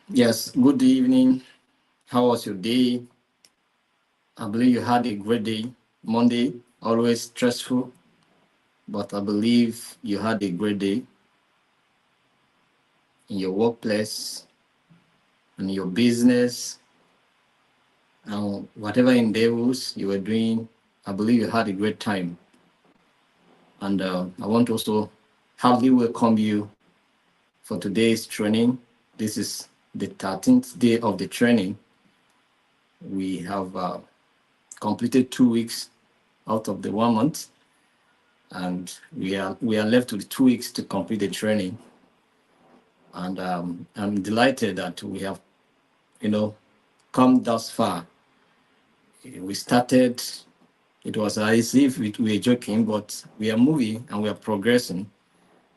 Yes, good evening. How was your day? I believe you had a great day. Monday, always stressful, but I believe you had a great day in your workplace and your business and whatever endeavors you were doing. I believe you had a great time. And I want to also humbly welcome you for today's training. This is the 13th day of the training. We have completed 2 weeks out of the 1 month, and we are left with 2 weeks to complete the training. And I'm delighted that we have, you know, come thus far. We started. It was as if we were joking, but we are moving and we are progressing.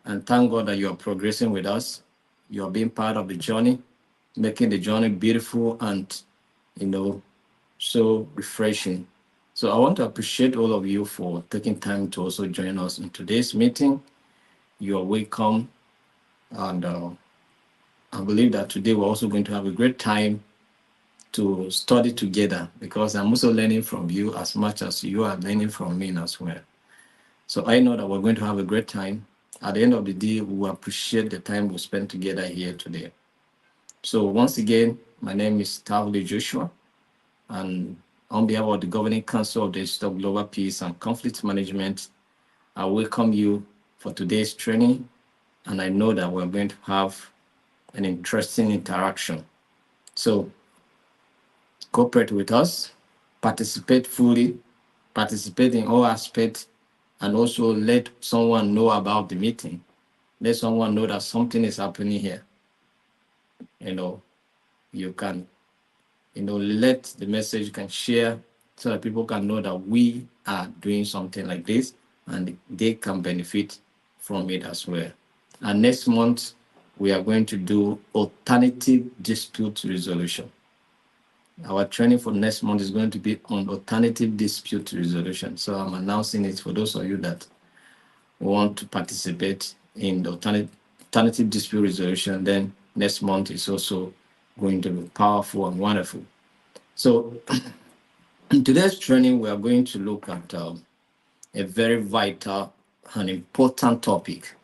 And thank God that you are progressing with us. You are being part of the journey, making the journey beautiful and, you know, so refreshing. So I want to appreciate all of you for taking time to also join us in today's meeting. You are welcome. And I believe that today we're also going to have a great time to study together because I'm also learning from you as much as you are learning from me as well. So I know that we're going to have a great time. At the end of the day, we will appreciate the time we spend together here today. So once again, my name is Tavli Joshua, and on behalf of the Governing Council of the Institute of Global Peace and Conflict Management, I welcome you for today's training, and I know that we're going to have an interesting interaction. So cooperate with us, participate fully, participate in all aspects, and also let someone know about the meeting. Let someone know that something is happening here. You know, you can, let the message you can share so that people can know that we are doing something like this and they can benefit from it as well. And next month, we are going to do alternative dispute resolution. Our training for next month is going to be on alternative dispute resolution. So I'm announcing it for those of you that want to participate in the alternative dispute resolution. Then next month is also going to be powerful and wonderful. So in today's training, we are going to look at a very vital and important topic,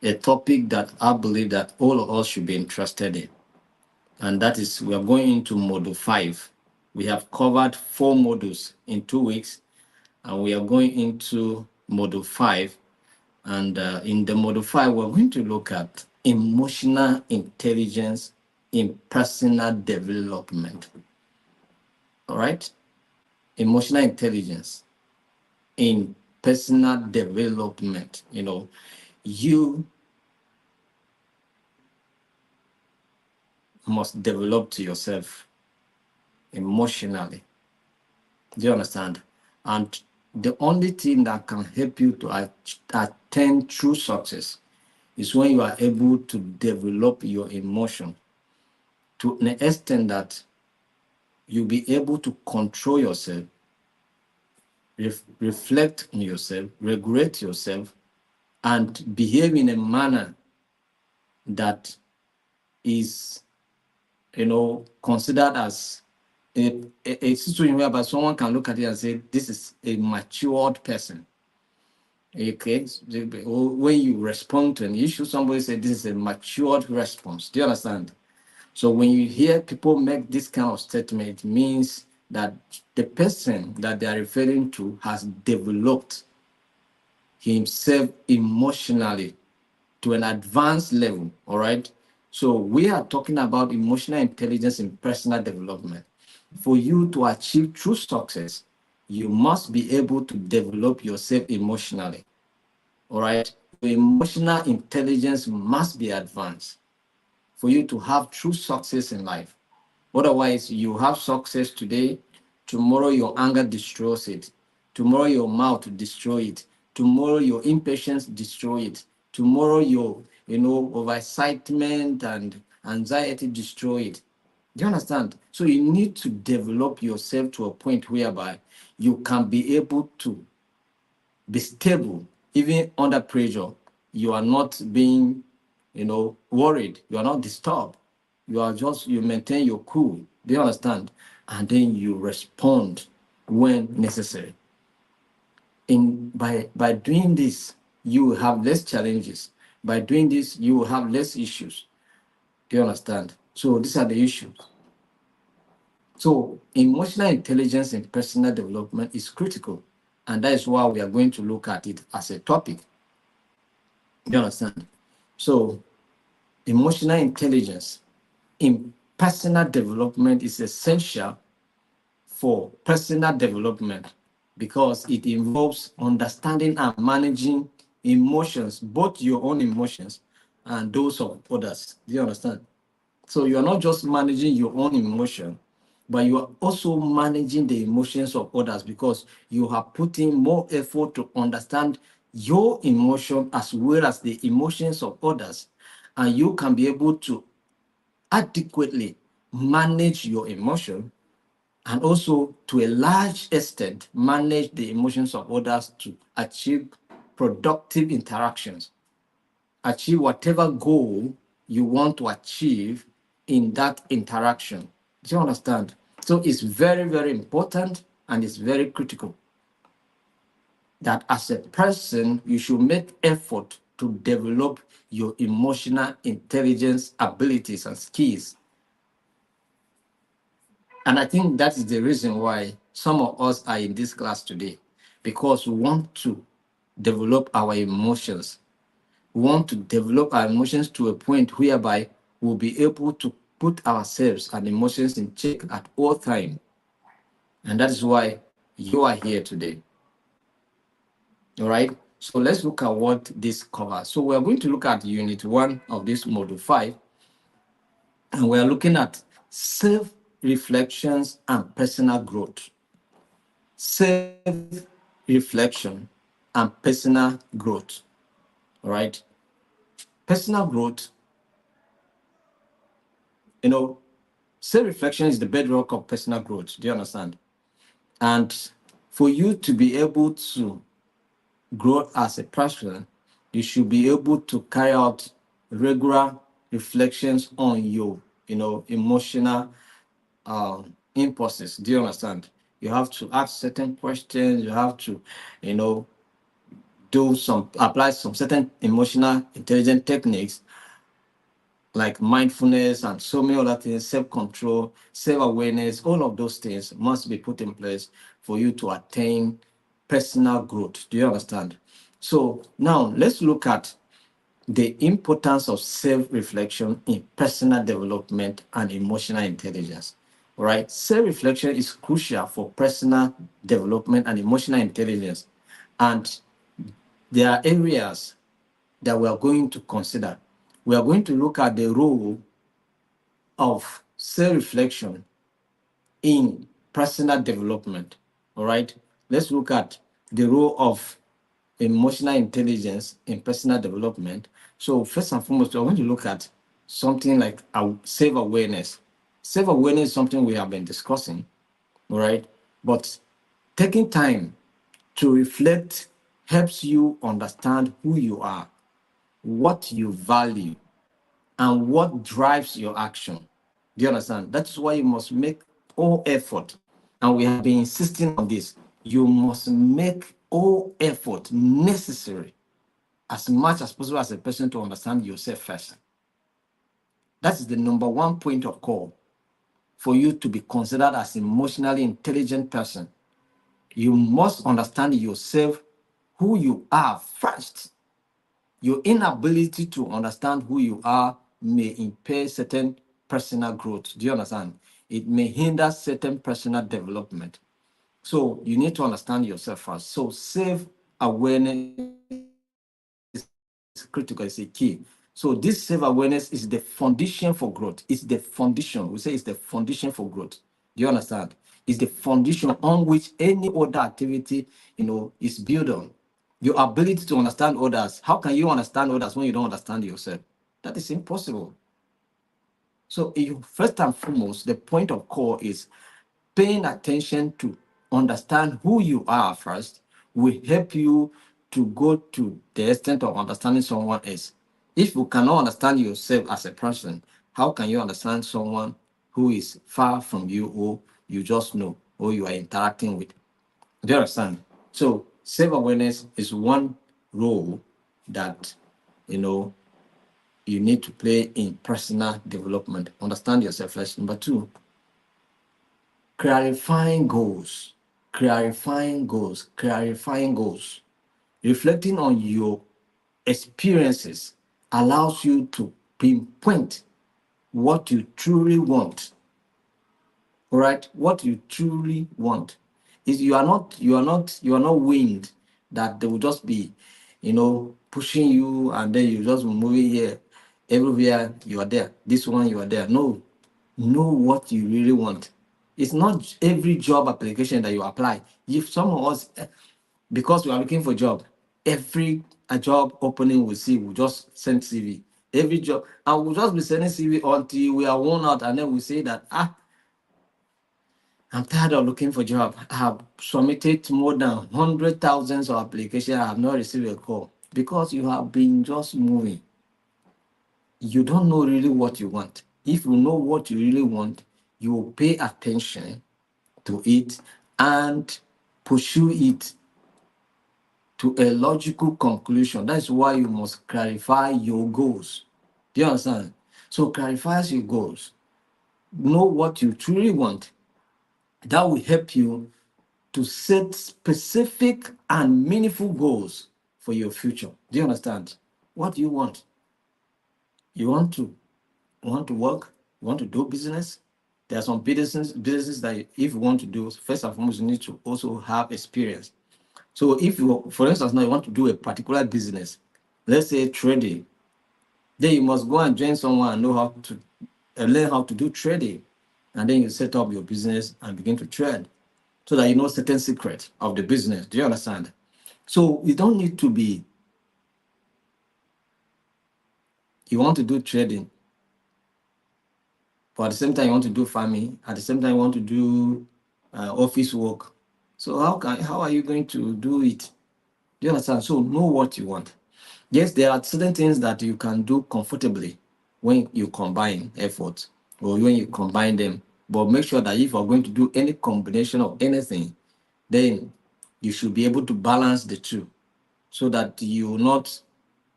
a topic that I believe that all of us should be interested in. And that is, we are going into module 5. We have covered 4 modules in 2 weeks, and we are going into module 5. And in the module 5, we're going to look at emotional intelligence in personal development. All right? Emotional intelligence in personal development. You must develop to yourself emotionally. Do you understand? And the only thing that can help you to attain true success is when you are able to develop your emotion to an extent that you'll be able to control yourself, reflect on yourself, regulate yourself, and behave in a manner that is, considered as a situation whereby someone can look at it and say, this is a matured person. Okay, when you respond to an issue, somebody said this is a matured response. Do you understand? So when you hear people make this kind of statement, it means that the person that they are referring to has developed himself emotionally to an advanced level. All right. So we are talking about emotional intelligence in personal development. For you to achieve true success, you must be able to develop yourself emotionally. All right. Your emotional intelligence must be advanced for you to have true success in life. Otherwise, you have success today, tomorrow your anger destroys it, tomorrow your mouth destroy it, tomorrow your impatience destroy it, tomorrow your overexcitement and anxiety destroy it. Do you understand? So you need to develop yourself to a point whereby you can be able to be stable even under pressure. You are not being worried, you are not disturbed. you maintain your cool. Do you understand? And then you respond when necessary. In by doing this, you will have less challenges. By doing this, you will have less issues. Do you understand? So these are the issues. So emotional intelligence in personal development is critical, and that is why we are going to look at it as a topic. You understand? So emotional intelligence in personal development is essential for personal development because it involves understanding and managing emotions, both your own emotions and those of others. Do you understand? So you are not just managing your own emotion, but you are also managing the emotions of others because you are putting more effort to understand your emotion as well as the emotions of others. And you can be able to adequately manage your emotion and also to a large extent manage the emotions of others to achieve productive interactions, achieve whatever goal you want to achieve in that interaction. Do you understand? So it's very, very important and it's very critical that as a person, you should make effort to develop your emotional intelligence abilities and skills. And I think that is the reason why some of us are in this class today, because we want to develop our emotions. We want to develop our emotions to a point whereby we'll be able to put ourselves and emotions in check at all time. And that is why you are here today. All right. So let's look at what this covers. So we're going to look at unit 1 of this module 5, and we're looking at self-reflections and personal growth. Self-reflection and personal growth. All right. Personal growth, you know, self-reflection is the bedrock of personal growth. Do you understand? And for you to be able to grow as a person, you should be able to carry out regular reflections on your, emotional impulses. Do you understand? You have to ask certain questions. You have to, you know, apply some certain emotional intelligent techniques like mindfulness and so many other things, self-control, self-awareness. All of those things must be put in place for you to attain personal growth. Do you understand? So now let's look at the importance of self-reflection in personal development and emotional intelligence. All right, self-reflection is crucial for personal development and emotional intelligence, and there are areas that we are going to consider. We are going to look at the role of self-reflection in personal development. All right, let's look at the role of emotional intelligence in personal development. So first and foremost, I want to look at something like self-awareness. Self-awareness is something we have been discussing, all right? But taking time to reflect helps you understand who you are, what you value, and what drives your action. Do you understand? That's why you must make all effort. And we have been insisting on this. You must make all effort necessary as much as possible as a person to understand yourself first. That is the number one point of call for you to be considered as emotionally intelligent person. You must understand yourself, who you are first. Your inability to understand who you are may impair certain personal growth. Do you understand? It may hinder certain personal development. So you need to understand yourself first. So self-awareness is critical, it's a key. So this self-awareness is the foundation for growth. It's the foundation. We say it's the foundation for growth. Do you understand? It's the foundation on which any other activity, is built on. Your ability to understand others. How can you understand others when you don't understand yourself? That is impossible. So first and foremost, the point of call is paying attention to understand who you are first will help you to go to the extent of understanding someone else. If you cannot understand yourself as a person, How can you understand someone who is far from you, or you just know, or you are interacting with? Do you understand? So self-awareness is one role that you know you need to play in personal development. Understand yourself first. Number two, clarifying goals. Clarifying goals. Clarifying goals. Reflecting on your experiences allows you to pinpoint what you truly want. All right, what you truly want is you are not wind that they will just be, pushing you, and then you just moving here, everywhere you are there. This one you are there. No, know what you really want. It's not every job application that you apply. If some of us, because we are looking for a job, every a job opening we see, we just send CV. Every job, and we'll just be sending CV until we are worn out, and then we say that I'm tired of looking for a job. I have submitted more than 100,000 of applications. I have not received a call because you have been just moving. You don't know really what you want. If you know what you really want, you will pay attention to it and pursue it to a logical conclusion. That's why you must clarify your goals. Do you understand? So clarify your goals. Know what you truly want. That will help you to set specific and meaningful goals for your future. Do you understand? What do you want? You want to work, you want to do business. There are some businesses that if you want to do, first and foremost, you need to also have experience. So if you, for instance, now you want to do a particular business, let's say trading, then you must go and join someone and know how to learn how to do trading. And then you set up your business and begin to trade so that you know certain secrets of the business. Do you understand? So you don't need to be, you want to do trading, but at the same time you want to do farming, at the same time you want to do office work. So how are you going to do it? Do you understand? So know what you want. Yes, there are certain things that you can do comfortably when you combine efforts or when you combine them. But make sure that if you're going to do any combination of anything, then you should be able to balance the two so that you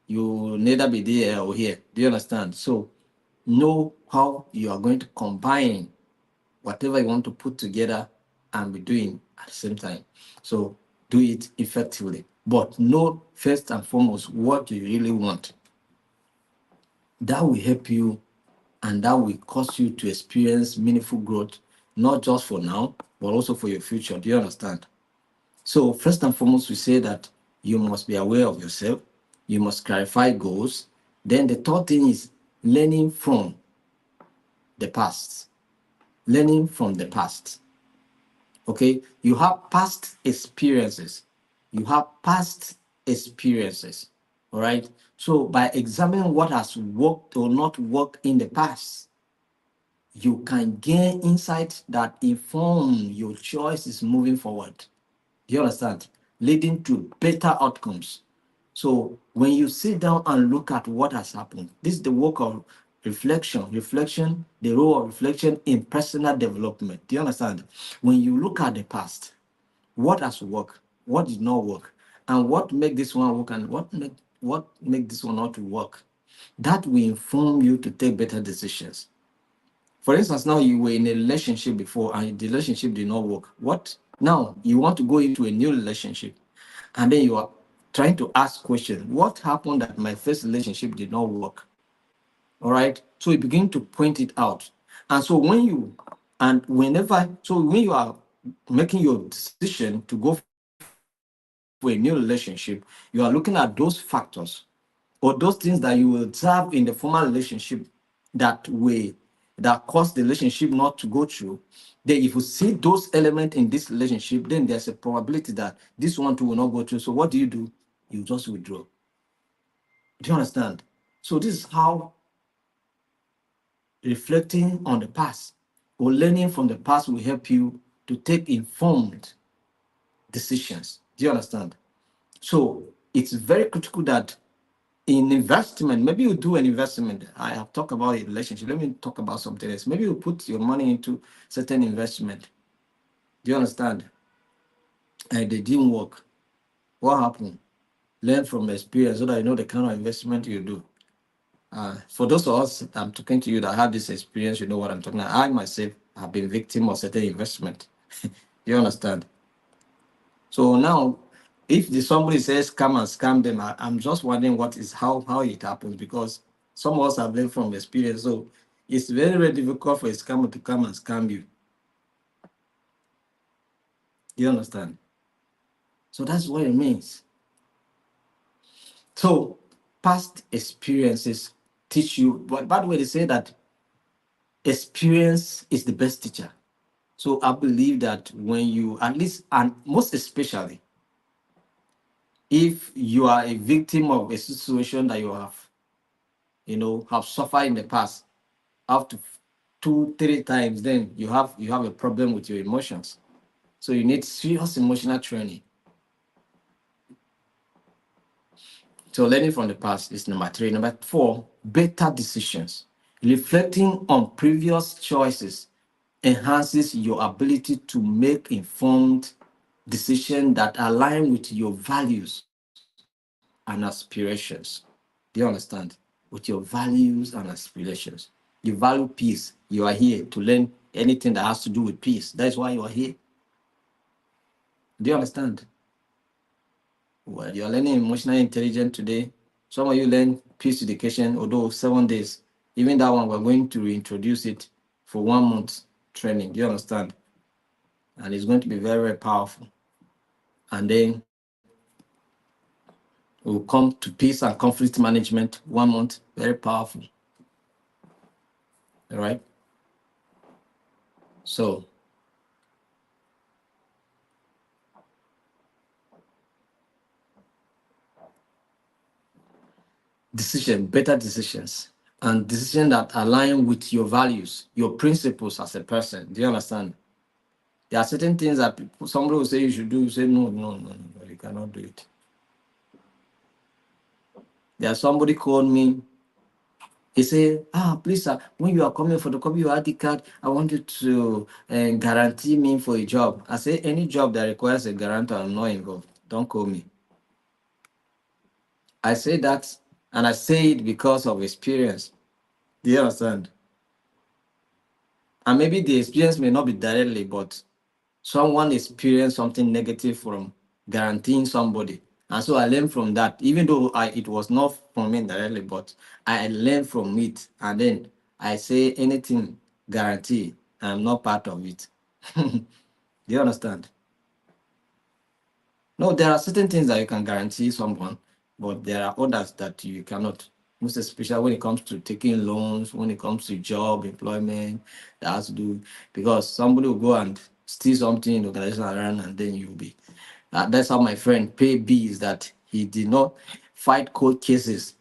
will neither be there or here. Do you understand? So know how you are going to combine whatever you want to put together and be doing at the same time. So do it effectively. But know first and foremost what you really want. That will help you and that will cause you to experience meaningful growth, not just for now, but also for your future. Do you understand? So, first and foremost, we say that you must be aware of yourself, you must clarify goals. Then, the third thing is learning from the past. Learning from the past. Okay, you have past experiences. You have past experiences. All right. So, by examining what has worked or not worked in the past, you can gain insights that inform your choices moving forward. Do you understand? Leading to better outcomes. So when you sit down and look at what has happened, this is the work of reflection. Reflection, the role of reflection in personal development. Do you understand? When you look at the past, what has worked, what did not work, and what make this one work and what make this one not to work, that will inform you to take better decisions. For instance, now you were in a relationship before and the relationship did not work. What now? You want to go into a new relationship, and then you are trying to ask questions. What happened that my first relationship did not work? All right. So you begin to point it out. And so when you are making your decision to go for a new relationship, you are looking at those factors or those things that you will observe in the former relationship that way that caused the relationship not to go through. Then if you see those elements in this relationship, then there's a probability that this one too will not go through. So what do? You just withdraw. Do you understand? So this is how reflecting on the past or learning from the past will help you to take informed decisions. Do you understand? So it's very critical that in investment, maybe you do an investment. I have talked about a relationship. Let me talk about something else. Maybe you put your money into certain investment. Do you understand? And they didn't work. What happened? Learn from experience so that you know the kind of investment you do. For those of us, I'm talking to you that have this experience, you know what I'm talking about. I myself have been victim of certain investment. You understand? So now, if the somebody says come and scam them, I'm just wondering what is how it happens, because some of us have learned from experience. So it's very, very difficult for a scammer to come and scam you. You understand? So that's what it means. So past experiences teach you, but by the way, they say that experience is the best teacher. So I believe that when you, at least, and most especially, if you are a victim of a situation that you have suffered in the past, up to 2, 3 times, then you have a problem with your emotions. So you need serious emotional training. So learning from the past is number 3. Number 4, better decisions. Reflecting on previous choices enhances your ability to make informed decisions that align with your values and aspirations. Do you understand? With your values and aspirations. You value peace. You are here to learn anything that has to do with peace. That's why you are here. Do you understand? Well, you're learning emotional intelligence today. Some of you learn peace education, although 7 days. Even that one, we're going to reintroduce it for 1 month training. Do you understand? And it's going to be very, very powerful. And then we'll come to peace and conflict management, 1 month, very powerful. All right. So better decisions, and decisions that align with your values, your principles as a person. Do you understand? There are certain things that somebody will say you should do. You say no, no, no, no, you cannot do it. There's somebody called me. He said, please, sir, when you are coming for the copy your ID card, I want you to guarantee me for a job. I say, any job that requires a guarantor, I'm not involved. Don't call me. I say that, and I say it because of experience. Do you understand? And maybe the experience may not be directly, but someone experienced something negative from guaranteeing somebody. And so I learned from that, even though it was not from me directly, but I learned from it. And then I say anything guarantee, I'm not part of it. Do you understand? No, there are certain things that you can guarantee someone, but there are others that you cannot. Most especially when it comes to taking loans, when it comes to job, employment, that has to do, because somebody will go and steal something in the organization around, and then you'll be. That's how my friend pay B, is that he did not fight court cases.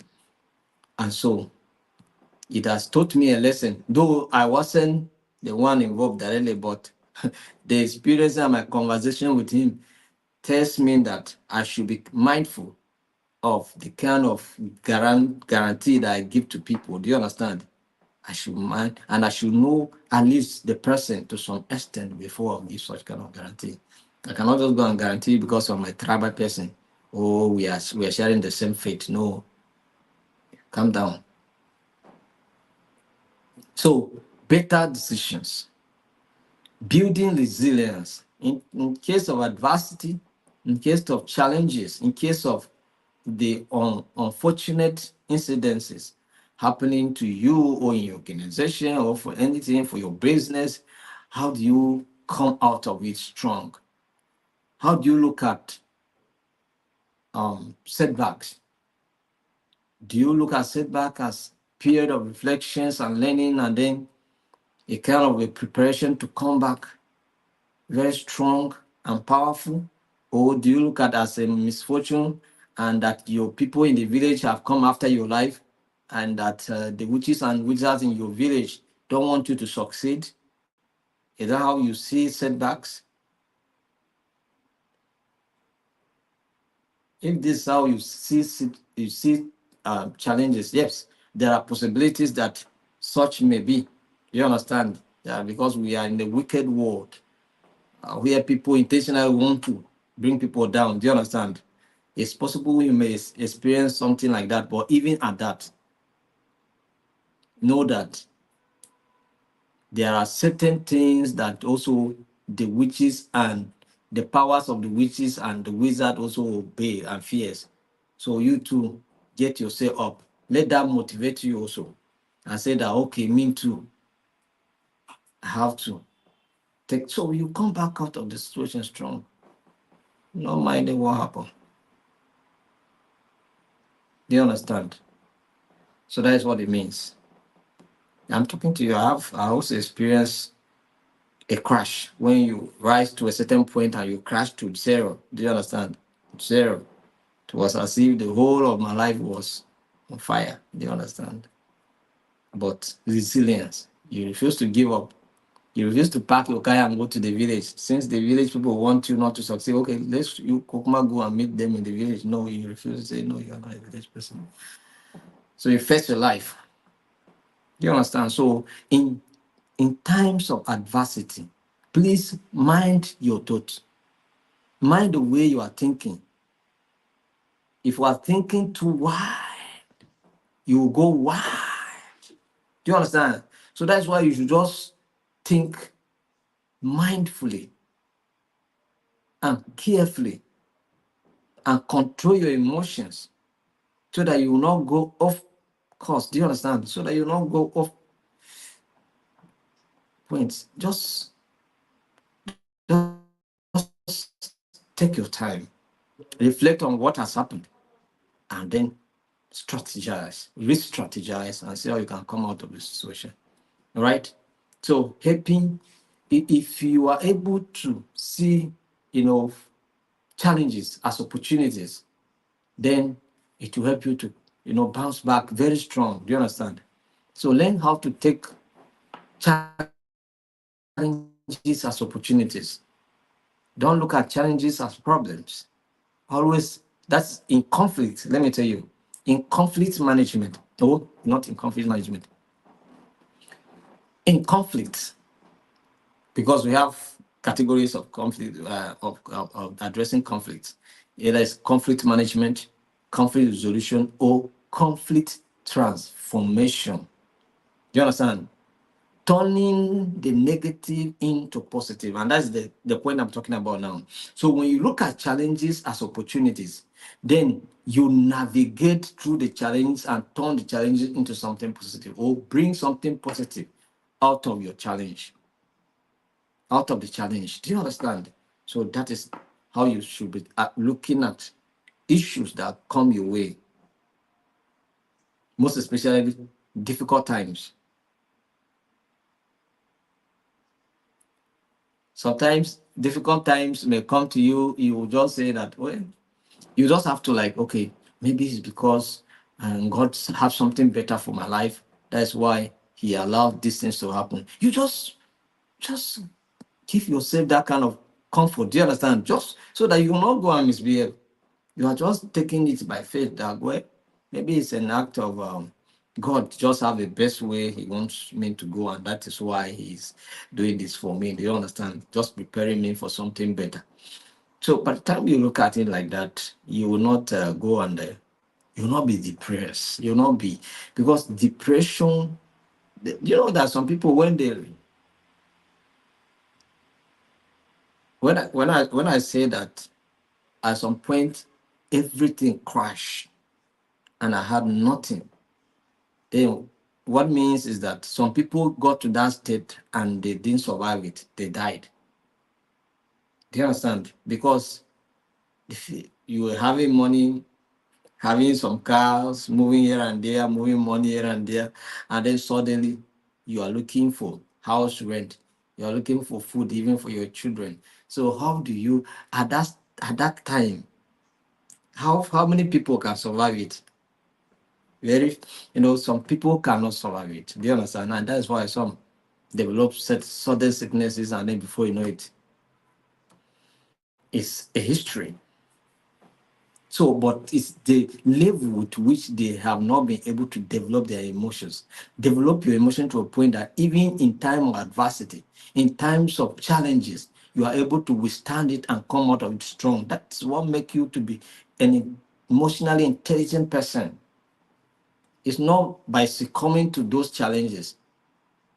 And so it has taught me a lesson, though I wasn't the one involved directly, but the experience and my conversation with him tells me that I should be mindful of the kind of guarantee that I give to people. Do you understand? I should mind, and I should know at least the person to some extent before I give such kind of guarantee. I cannot just go and guarantee because of my tribal person. Oh, we are sharing the same faith. No, calm down. So better decisions, building resilience in case of adversity, in case of challenges, in case of the unfortunate incidences happening to you or in your organization or for anything, for your business. How do you come out of it strong? How do you look at setbacks? Do you look at setback as period of reflections and learning, and then a kind of a preparation to come back very strong and powerful? Or do you look at as a misfortune, and that your people in the village have come after your life, and that the witches and wizards in your village don't want you to succeed? Is that how you see setbacks? If this is how you see challenges, yes, there are possibilities that such may be. You understand? Yeah, because we are in a wicked world where people intentionally want to bring people down. Do you understand? It's possible you may experience something like that, but even at that, know that there are certain things that also the witches and the powers of the witches and the wizard also obey and fears. So you too get yourself up. Let that motivate you also. And say that okay, me too. I have to take, so you come back out of the situation strong. Not minding what happened. Do you understand? So that is what it means. I'm talking to you. I also experienced a crash when you rise to a certain point and you crash to zero. Do you understand? Zero. It was as if the whole of my life was on fire. Do you understand? But resilience. You refuse to give up. You refuse to pack your car and go to the village. Since the village people want you not to succeed, okay, let's you Kokuma go and meet them in the village. No, you refuse to say no, you're not a village person. So you face your life. Do you understand? So in times of adversity, please mind your thoughts. Mind the way you are thinking. If you are thinking too wide, you will go wide. Do you understand? So that's why you should just think mindfully and carefully and control your emotions so that you will not go off course. Do you understand? So that you will not go off points. Just take your time, reflect on what has happened, and then strategize, re-strategize, and see how you can come out of the situation. All right. So helping, if you are able to see, challenges as opportunities, then it will help you to, bounce back very strong. Do you understand? So learn how to take challenges as opportunities. Don't look at challenges as problems. Always, that's in conflict. Let me tell you, in conflict management. No, not in conflict management. In conflict, because we have categories of conflict, of addressing conflicts. Either it's conflict management, conflict resolution, or conflict transformation. Do you understand? Turning the negative into positive. And that's the point I'm talking about now. So when you look at challenges as opportunities, then you navigate through the challenge and turn the challenges into something positive, or bring something positive out of your challenge, out of the challenge. Do you understand? So that is how you should be looking at issues that come your way, most especially difficult times. Sometimes difficult times may come to you, you will just say that, well, you just have to like, okay, maybe it's because God have something better for my life. That's why he allowed these things to happen. You just give yourself that kind of comfort. Do you understand? Just so that you will not go and misbehave. You are just taking it by faith that, well, maybe it's an act of God just have the best way he wants me to go, and that is why he's doing this for me. Do you understand? Just preparing me for something better. So by the time you look at it like that, you will not go and you will not be depressed. You will not be, because depression, that some people when I say that at some point everything crashed and I had nothing, then what means is that some people got to that state and they didn't survive it. They died. Do you understand? Because if you were having money, having some cars, moving here and there, moving money here and there, and then suddenly you are looking for house rent, you are looking for food even for your children. So how do you at that time, how many people can survive it? Very, some people cannot survive it. Do you understand? And that's why some develop sudden sicknesses, and then before you know it, it's a history. So, but it's the level with which they have not been able to develop their emotions. Develop your emotion to a point that even in time of adversity, in times of challenges, you are able to withstand it and come out of it strong. That's what makes you to be an emotionally intelligent person. It's not by succumbing to those challenges.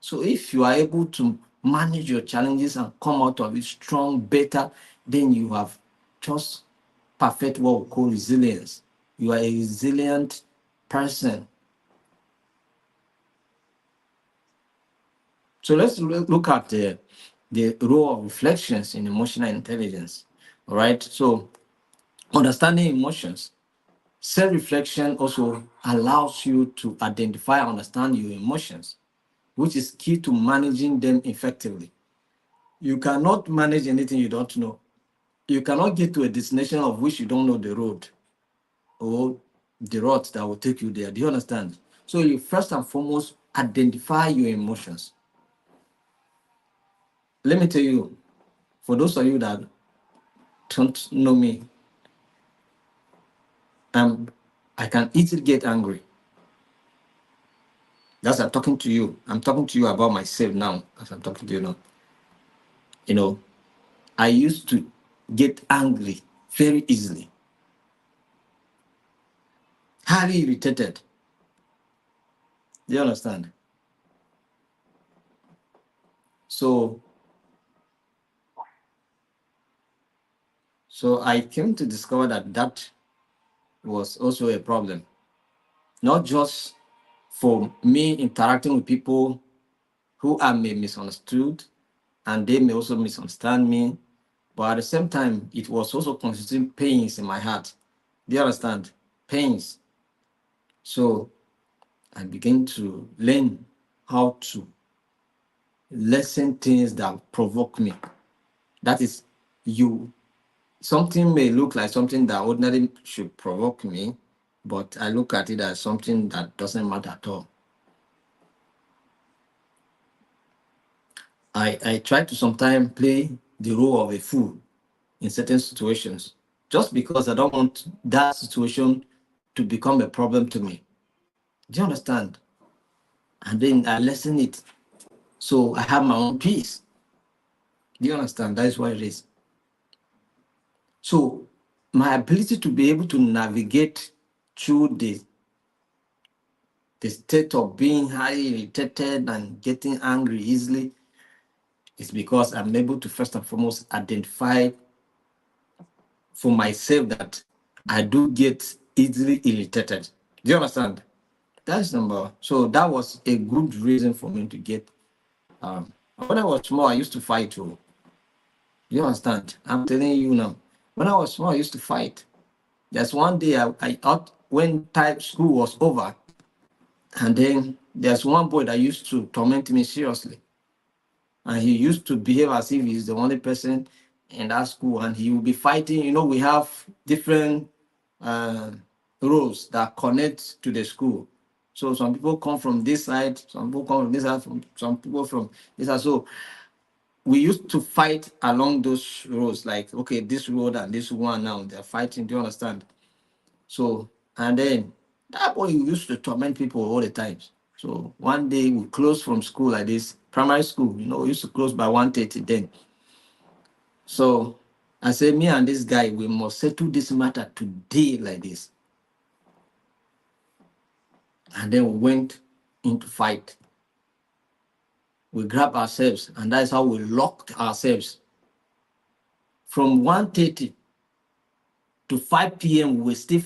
So if you are able to manage your challenges and come out of it strong, better, then you have just perfect what we call resilience. You are a resilient person. So let's look at the role of reflections in emotional intelligence. All right. So understanding emotions, self-reflection also allows you to identify and understand your emotions, which is key to managing them effectively. You cannot manage anything you don't know. You cannot get to a destination of which you don't know the road or the route that will take you there. Do you understand? So you first and foremost identify your emotions. Let me tell you, for those of you that don't know me, I can easily get angry. That's I'm talking to you. I'm talking to you about myself now, as I'm talking to you now. You know, I used to get angry very easily, highly irritated. Do you understand? So, so I came to discover that that was also a problem, not just for me interacting with people who I may misunderstood and they may also misunderstand me. But at the same time, it was also constituting pains in my heart. Do you understand? Pains. So I began to learn how to lessen things that provoke me. That is, you something may look like something that ordinarily should provoke me, but I look at it as something that doesn't matter at all. I try to sometimes play the role of a fool in certain situations just because I don't want that situation to become a problem to me. Do you understand? And then I lessen it. So I have my own peace. Do you understand? That is what it is. So my ability to be able to navigate through the state of being highly irritated and getting angry easily is because I'm able to first and foremost identify for myself that I do get easily irritated. Do you understand? That's number one. So that was a good reason for me to get. When I was small, I used to fight. Oh, you understand? I'm telling you now. When I was small, I used to fight. There's one day I out when time school was over, and then there's one boy that used to torment me seriously. And he used to behave as if he's the only person in that school, and he will be fighting. You know, we have different uh, roads that connect to the school. So some people come from this side, some people come from this side, some people from this side. So we used to fight along those roads, like okay, this road and this one now they're fighting. Do you understand? So and then that boy used to torment people all the time. So one day we closed from school like this, primary school, you know, we used to close by 1:30 then. So I said, me and this guy, we must settle this matter today like this. And then we went into fight. We grabbed ourselves, and that's how we locked ourselves. From 1:30 to 5 p.m., we still.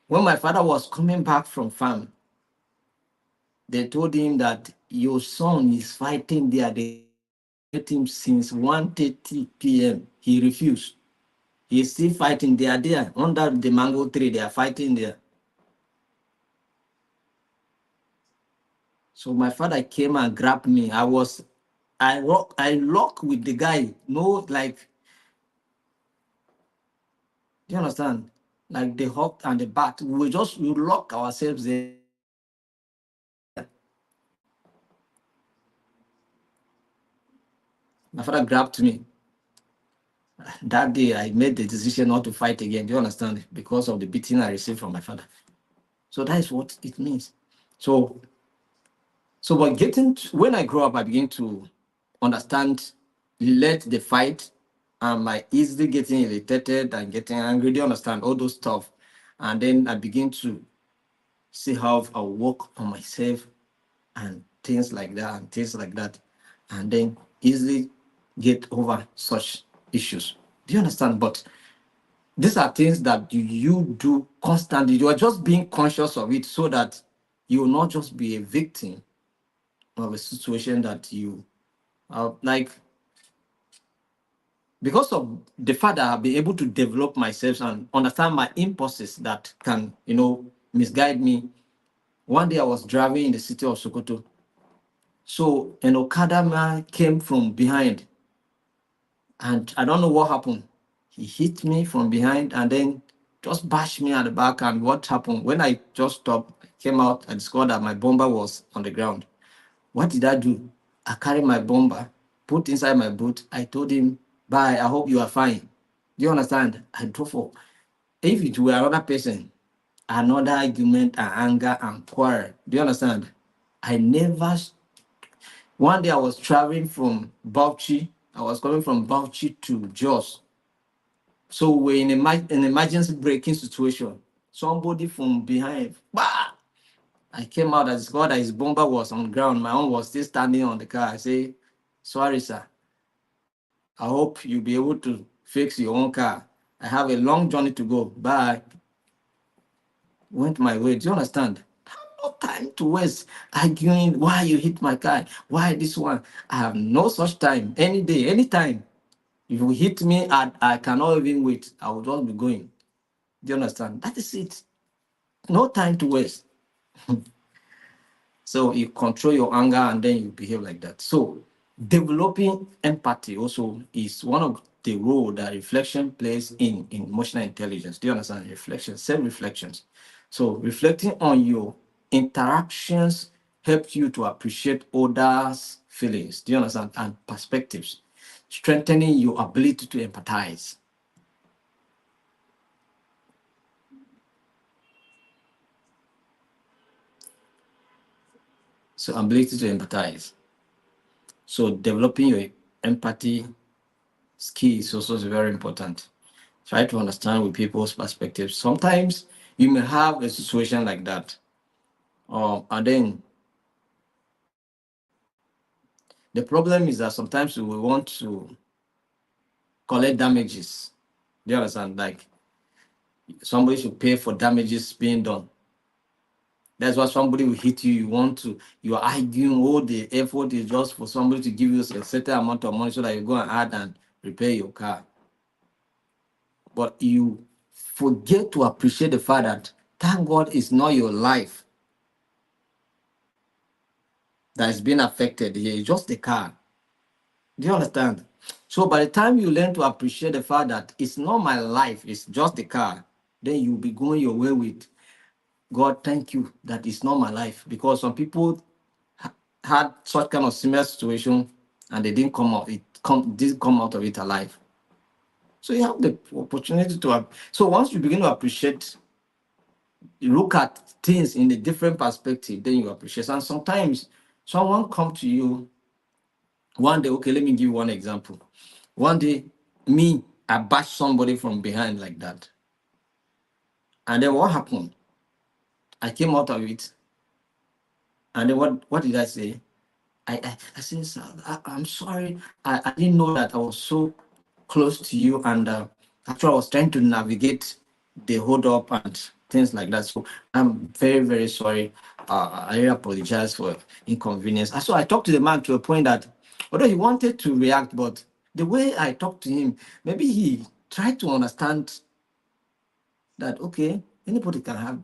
When my father was coming back from farm, they told him that your son is fighting there. They met him since 1:30 p.m. He refused. He's still fighting. They are there under the mango tree. They are fighting there. So my father came and grabbed me. I lock with the guy. No, like, do you understand? Like the hook and the bat. We lock ourselves there. My father grabbed me That day, I made the decision not to fight again. Do you understand? Because of the beating I received from my father. So that is what it means. So, but when I grow up, I begin to understand, let the fight, and my easily getting irritated and getting angry. Do you understand all those stuff? And then I begin to see how I work on myself and things like that and things like that, and then easily get over such issues. Do you understand? But these are things that you do constantly. You are just being conscious of it so that you will not just be a victim of a situation that you are like. Because of the fact that I've been able to develop myself and understand my impulses that can, misguide me. One day I was driving in the city of Sokoto. So an Okada man came from behind, and I don't know what happened. He hit me from behind and then just bashed me at the back. And what happened? When I just stopped, I came out, I discovered that my bomber was on the ground. What did I do? I carried my bomber, put inside my boot. I told him, bye, I hope you are fine. Do you understand? I drove off. If it were another person, another argument and anger and quarrel. Do you understand? I never. One day I was traveling from Bauchi. I was coming from Bauchi to Jos. So we're in an emergency braking situation. Somebody from behind, bah! I came out, I discovered that his bomber was on the ground. My own was still standing on the car. I say, sorry, sir. I hope you'll be able to fix your own car. I have a long journey to go. Bye. Went my way. Do you understand? I have no time to waste arguing why you hit my car, why this one. I have no such time. Any day, anytime. If you hit me, I cannot even wait. I will just be going. Do you understand? That is it. No time to waste. So you control your anger and then you behave like that. So developing empathy also is one of the role that reflection plays in emotional intelligence. Do you understand? Reflection, self-reflections. So reflecting on your interactions helps you to appreciate others' feelings. Do you understand? And perspectives, strengthening your ability to empathize. So ability to empathize. So developing your empathy skill is also very important. Try to understand with people's perspectives. Sometimes you may have a situation like that, and then the problem is that sometimes we want to collect damages. Do you understand? Like somebody should pay for damages being done. That's why somebody will hit you. You are arguing. All the effort is just for somebody to give you a certain amount of money so that you go and add and repair your car. But you forget to appreciate the fact that thank God it's not your life that is being affected here. It's just the car. Do you understand? So by the time you learn to appreciate the fact that it's not my life, it's just the car, then you'll be going your way with God, thank you that it's not my life. Because some people had such kind of similar situation and they didn't come out of it alive. So you have the opportunity to so once you begin to appreciate, you look at things in a different perspective, then you appreciate. And sometimes someone come to you one day. Okay, let me give you one example. One day, I bashed somebody from behind like that. And then what happened? I came out of it. And then what did I say? I said, "Sir, I'm sorry. I didn't know that I was so close to you. And actually, I was trying to navigate the hold up and things like that. So I'm very, very sorry. I really apologize for inconvenience." And so I talked to the man to a point that, although he wanted to react, but the way I talked to him, maybe he tried to understand that, okay, anybody can have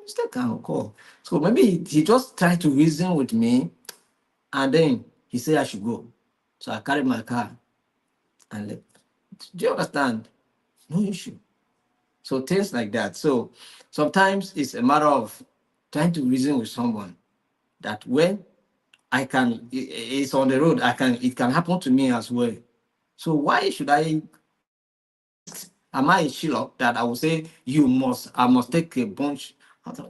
mistake can occur. So maybe he just tried to reason with me, and then he said I should go. So I carried my car and left. Do you understand? No issue. So things like that. So sometimes it's a matter of trying to reason with someone that when it's on the road, it can happen to me as well. So why should I am I a Shylock that I will say I must take a bunch?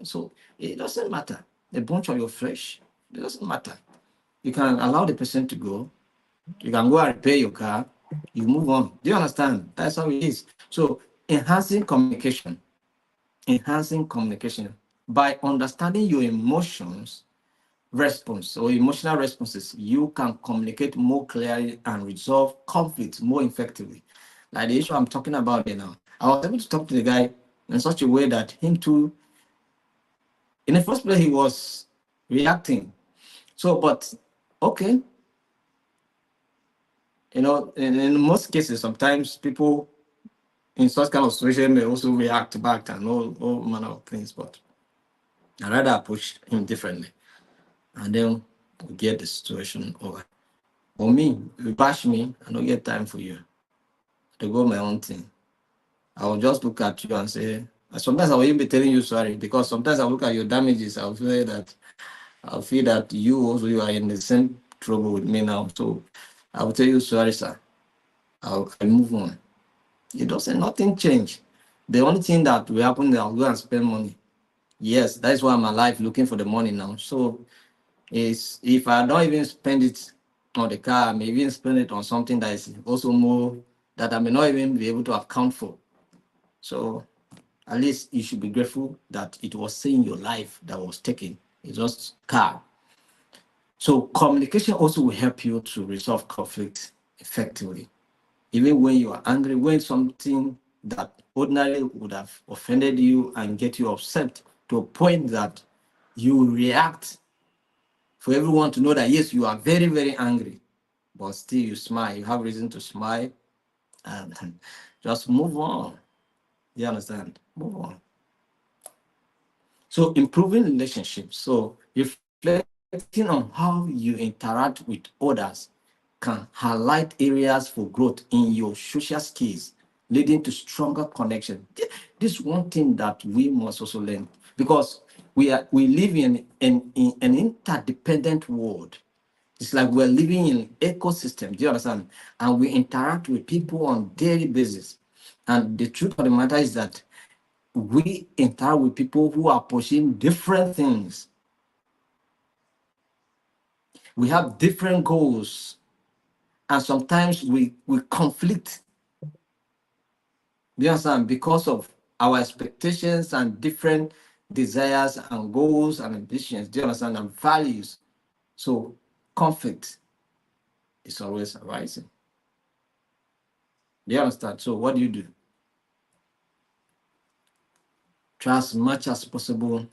So it doesn't matter. A bunch of your flesh, it doesn't matter. You can allow the person to go. You can go and repair your car. You move on. Do you understand? That's how it is. So enhancing communication by understanding your emotions response or emotional responses, you can communicate more clearly and resolve conflicts more effectively. Like the issue I'm talking about here now, I was able to talk to the guy in such a way that him too, in the first place, he was reacting. So, but okay, in most cases, sometimes people in such kind of situation may also react back and all manner of things. But I rather approach him differently, and then we get the situation over. For me, you bash me, I don't get time for you. To go my own thing. I will just look at you and say, sometimes I will even be telling you sorry because sometimes I look at your damages. I'll feel that you are in the same trouble with me now. So I will tell you sorry, sir. I move on. It doesn't nothing change. The only thing that will happen is I'll go and spend money. Yes, that's why I'm alive looking for the money now. So is if I don't even spend it on the car, I may even spend it on something that is also more that I may not even be able to account for. So at least you should be grateful that it was saving your life that was taken. It's just car. So communication also will help you to resolve conflict effectively. Even when you are angry, when something that ordinarily would have offended you and get you upset to a point that you react for everyone to know that yes, you are very, very angry, but still you smile. You have reason to smile and just move on. You understand? Move on. So improving relationships. So reflecting on how you interact with others can highlight areas for growth in your social skills, leading to stronger connection. This is one thing that we must also learn because we live in an interdependent world. It's like we're living in an ecosystem. Do you understand? And we interact with people on daily basis. And the truth of the matter is that we interact with people who are pursuing different things. We have different goals, and sometimes we conflict. Do you understand? Because of our expectations and different desires and goals and ambitions. Do you understand? And values. So conflict is always arising. Do you understand? So what do? Try as much as possible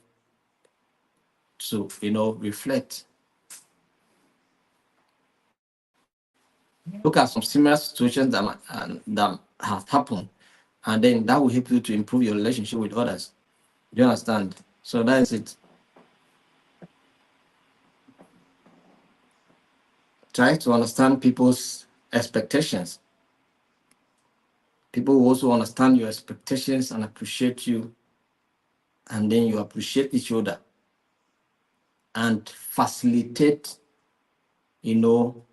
to reflect. Look at some similar situations that have happened, and then that will help you to improve your relationship with others. Do you understand? So that is it. Try to understand people's expectations. People will also understand your expectations and appreciate you, and then you appreciate each other and facilitate, you know,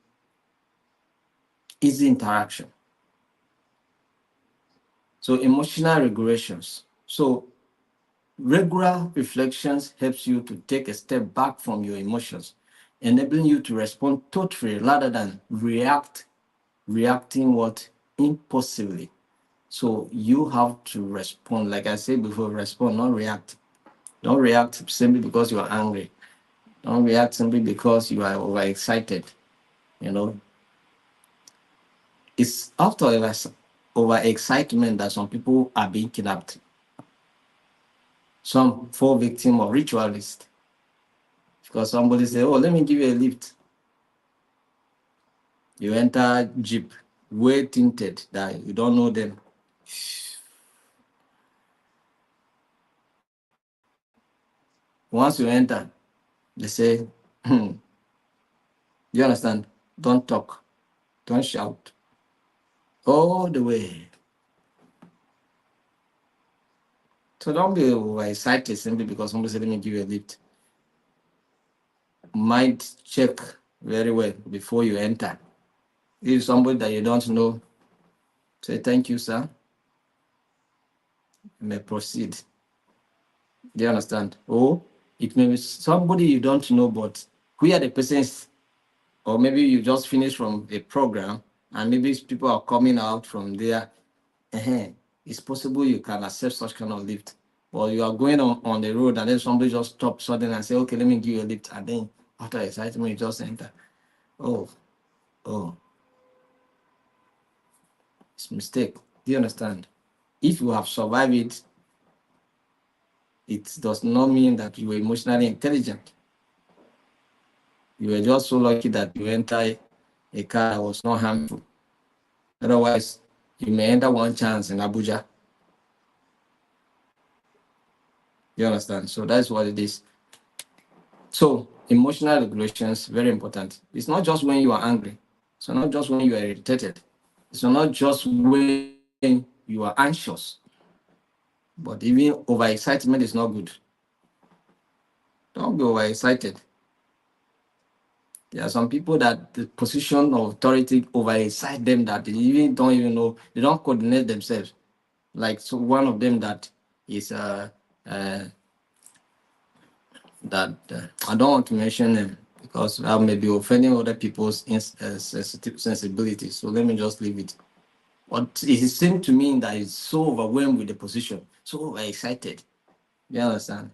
easy interaction. So emotional regulations. So regular reflections helps you to take a step back from your emotions, enabling you to respond thoughtfully rather than reacting what impulsively. So you have to respond, like I said before, respond, not react. Don't react simply because you are angry. Don't react simply because you are overexcited. You know, it's after overexcitement that some people are being kidnapped. Some fall victim of ritualists because somebody say, "Oh, let me give you a lift." You enter jeep, way tinted that you don't know them. Once you enter, they say, you understand? Don't talk, don't shout, all the way. So don't be excited simply because somebody said, let me give you a lift. Might check very well before you enter. If somebody that you don't know, say, thank you, sir. you may proceed. Do you understand? Or it may be somebody you don't know, but who are the persons, or maybe you just finished from a program and maybe people are coming out from there. It's possible you can accept such kind of lift. Or you are going on the road and then somebody just stops suddenly and say, okay, let me give you a lift. And then after excitement, you just enter. Oh, oh, it's a mistake. Do you understand? If you have survived it, it does not mean that you were emotionally intelligent. You were just so lucky that you enter a car that was not harmful. Otherwise, you may enter one chance in Abuja. You understand? So that's what it is. So emotional regulations, very important. It's not just when you are angry. It's not just when you are irritated. It's not just when you are anxious. But even overexcitement is not good. Don't be overexcited. There are some people that the position of authority overexcite them that they even don't even know, they don't coordinate themselves. Like so one of them that is uh that I don't want to mention them because I may be offending other people's sensibilities. So let me just leave it. But it seemed to me that he's so overwhelmed with the position, so overexcited. You understand?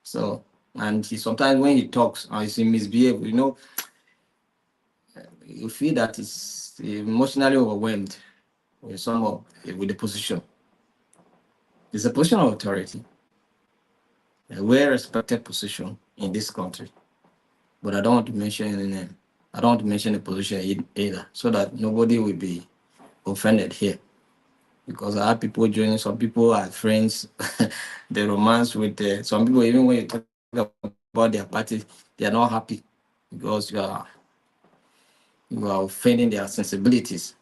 So, and he sometimes when he talks or he's misbehave, you feel that he's emotionally overwhelmed with with the position. It's a position of authority, a well-respected position in this country. But I don't want to mention any name. I don't want to mention the position either, so that nobody will be offended here. Because I have people joining, some people are friends, the romance with some people, even when you talk about their party, they are not happy because you are offending their sensibilities.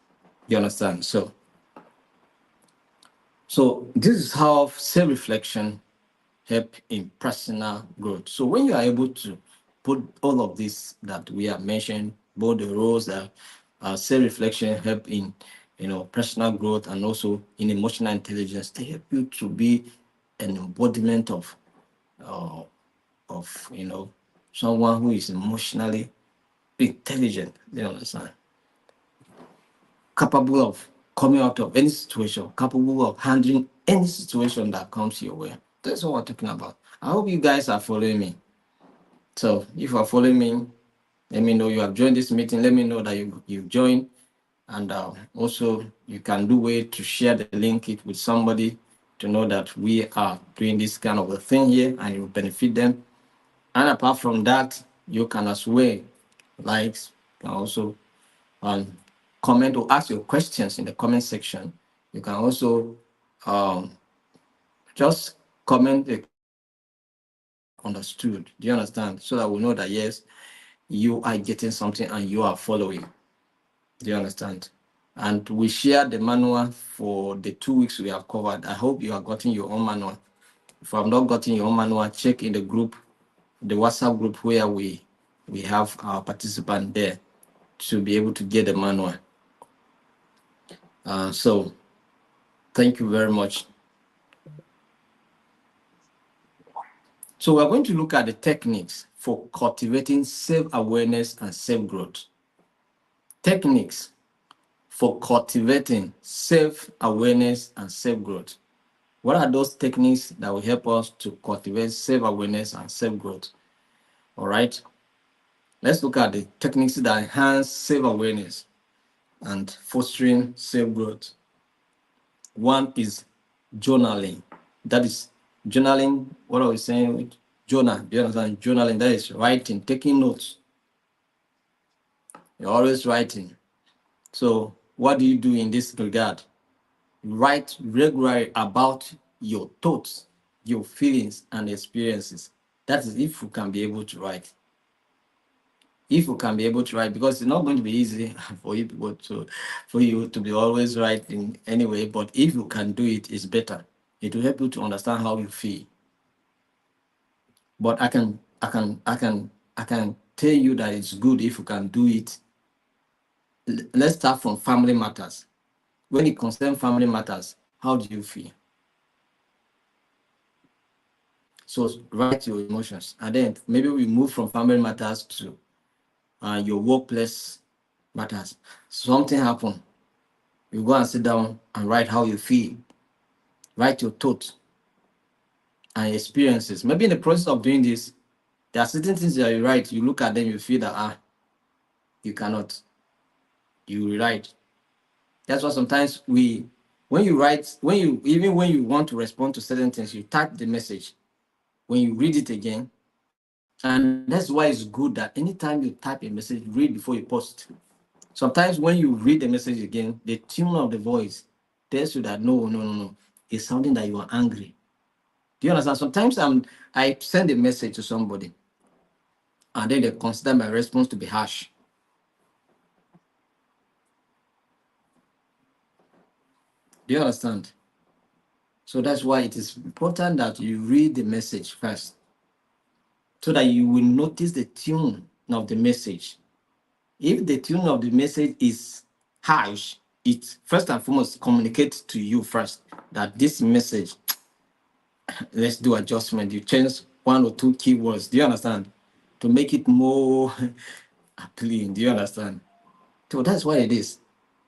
You understand? So this is how self-reflection help in personal growth. So when you are able to put all of this that we have mentioned, both the roles that self-reflection help in personal growth and also in emotional intelligence, they help you to be an embodiment uh, of someone who is emotionally intelligent. You understand? Capable of coming out of any situation, capable of handling any situation that comes your way. That's what we're talking about. I hope you guys are following me. So if you are following me, let me know you have joined this meeting. Let me know that you've joined. And also you can do way to share the link it with somebody to know that we are doing this kind of a thing here and it will benefit them. And apart from that, you can as well likes and also comment or ask your questions in the comment section. You can also just comment the question that you have understood. Do you understand? So that we know that yes, you are getting something and you are following. Do you understand? And we share the manual for the 2 weeks we have covered. I hope you have gotten your own manual. If you have not gotten your own manual, check in the group, the WhatsApp group where we have our participant there to be able to get the manual. So thank you very much. So we're going to look at the techniques for cultivating self-awareness and self-growth. Techniques for cultivating self-awareness and self-growth. What are those techniques that will help us to cultivate self-awareness and self-growth? All right. Let's look at the techniques that enhance self-awareness and fostering self-growth. One is journaling. That is journaling. What are we saying? Journal. Do you understand? Journaling. That is writing, taking notes. You're always writing. So what do you do in this regard? Write regularly about your thoughts, your feelings, and experiences. That is if you can be able to write. If you can be able to write, because it's not going to be easy for you to be always writing anyway. But if you can do it, it's better. It will help you to understand how you feel. But I can tell you that it's good if you can do it. Let's start from family matters. When it concerns family matters, How do you feel? So write your emotions, and then maybe we move from family matters to your workplace matters. Something happened. You go and sit down and write how you feel. Write your thoughts and experiences. Maybe in the process of doing this, there are certain things that you write. You look at them, you feel that you cannot. You rewrite. That's why sometimes when you write, when you want to respond to certain things, you type the message. When you read it again, and that's why it's good that anytime you type a message, read before you post. Sometimes when you read the message again, the tune of the voice tells you that no, no, no, no, it's sounding that you are angry. Do you understand? Sometimes I send a message to somebody, and then they consider my response to be harsh. Do you understand? So that's why it is important that you read the message first, so that you will notice the tune of the message. If the tune of the message is harsh, it first and foremost communicates to you first that this message, let's do adjustment. You change one or two keywords. Do you understand? To make it more appealing. Do you understand? So that's what it is.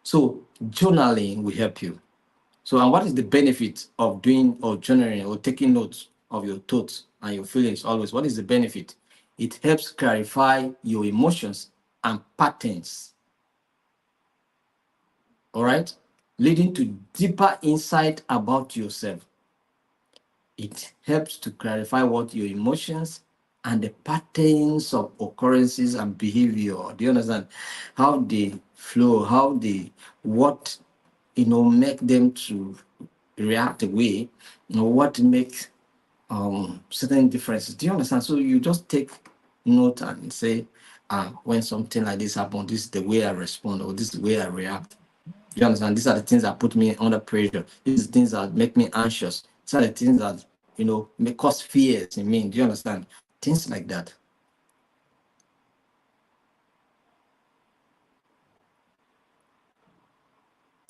So journaling will help you. So, and what is the benefit of doing or journaling or taking notes of your thoughts and your feelings always? What is the benefit? It helps clarify your emotions and patterns. All right, leading to deeper insight about yourself. It helps to clarify what your emotions and the patterns of occurrences and behavior. Do you understand how they flow? How they what make them to react away? What makes certain differences? Do you understand? So you just take note and say, when something like this happens, this is the way I respond, or this is the way I react. You understand? These are the things that put me under pressure. These are the things that make me anxious. These are the things that, may cause fears in me. Do you understand? Things like that.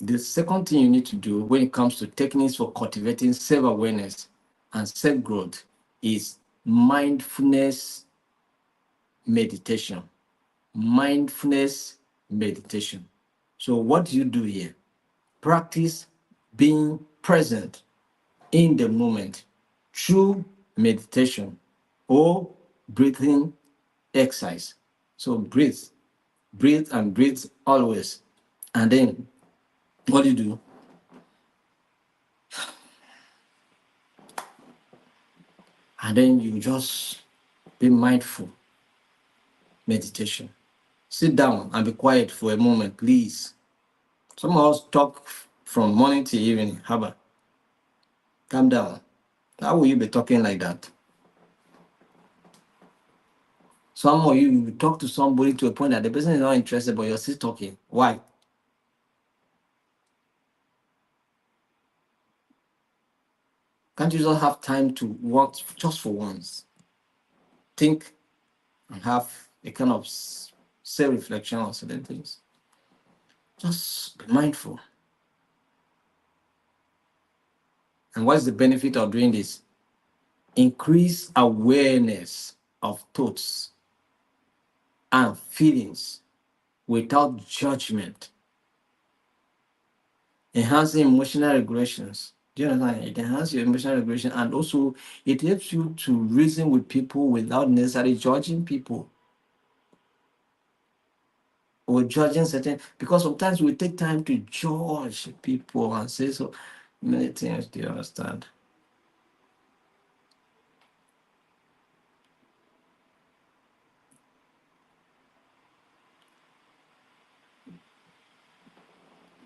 The second thing you need to do when it comes to techniques for cultivating self-awareness and self-growth is mindfulness meditation. Mindfulness meditation. So what do you do here? Practice being present in the moment through meditation or breathing exercise. So breathe and breathe always. And then what do you do? And then you just be mindful meditation. Sit down and be quiet for a moment, please. Some of us talk from morning to evening. How about calm down? How will you be talking like that? Some of you talk to somebody to a point that the person is not interested, but you're still talking. Why? Can't you just have time to work just for once? Think and have a kind of self-reflection on certain things. Just be mindful. And what's the benefit of doing this? Increase awareness of thoughts and feelings without judgment. Enhancing emotional regulations. Do you understand? It enhances your emotional regulation, and also it helps you to reason with people without necessarily judging people or judging certain, because sometimes we take time to judge people and say so many things. Do you understand?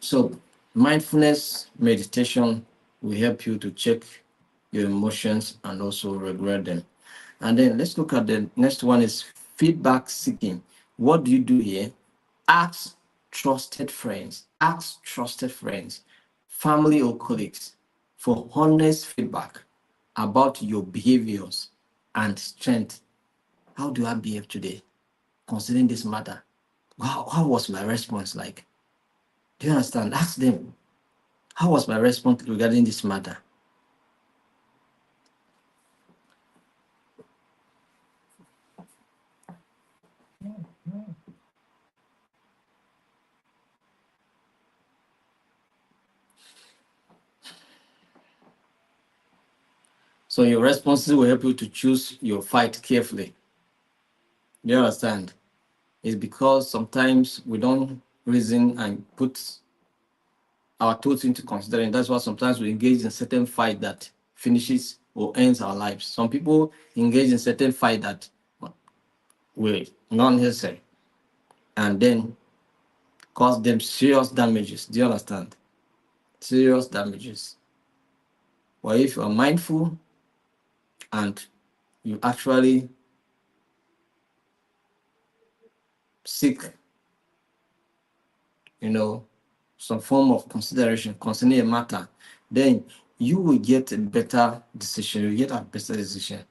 So mindfulness meditation will help you to check your emotions and also regulate them. And then let's look at the next one is feedback seeking. What do you do here? Ask trusted friends, family or colleagues for honest feedback about your behaviors and strength. How do I behave today considering this matter? How was my response like? Do you understand? Ask them. How was my response regarding this matter? So your responses will help you to choose your fight carefully. You understand? It's because sometimes we don't reason and put our thoughts into consideration. That's why sometimes we engage in certain fight that finishes or ends our lives. Some people engage in certain fight that will not necessary and then cause them serious damages. Do you understand? Serious damages. Well, if you are mindful and you actually seek, you know, some form of consideration concerning a matter, then you will get a better decision. You get a better decision.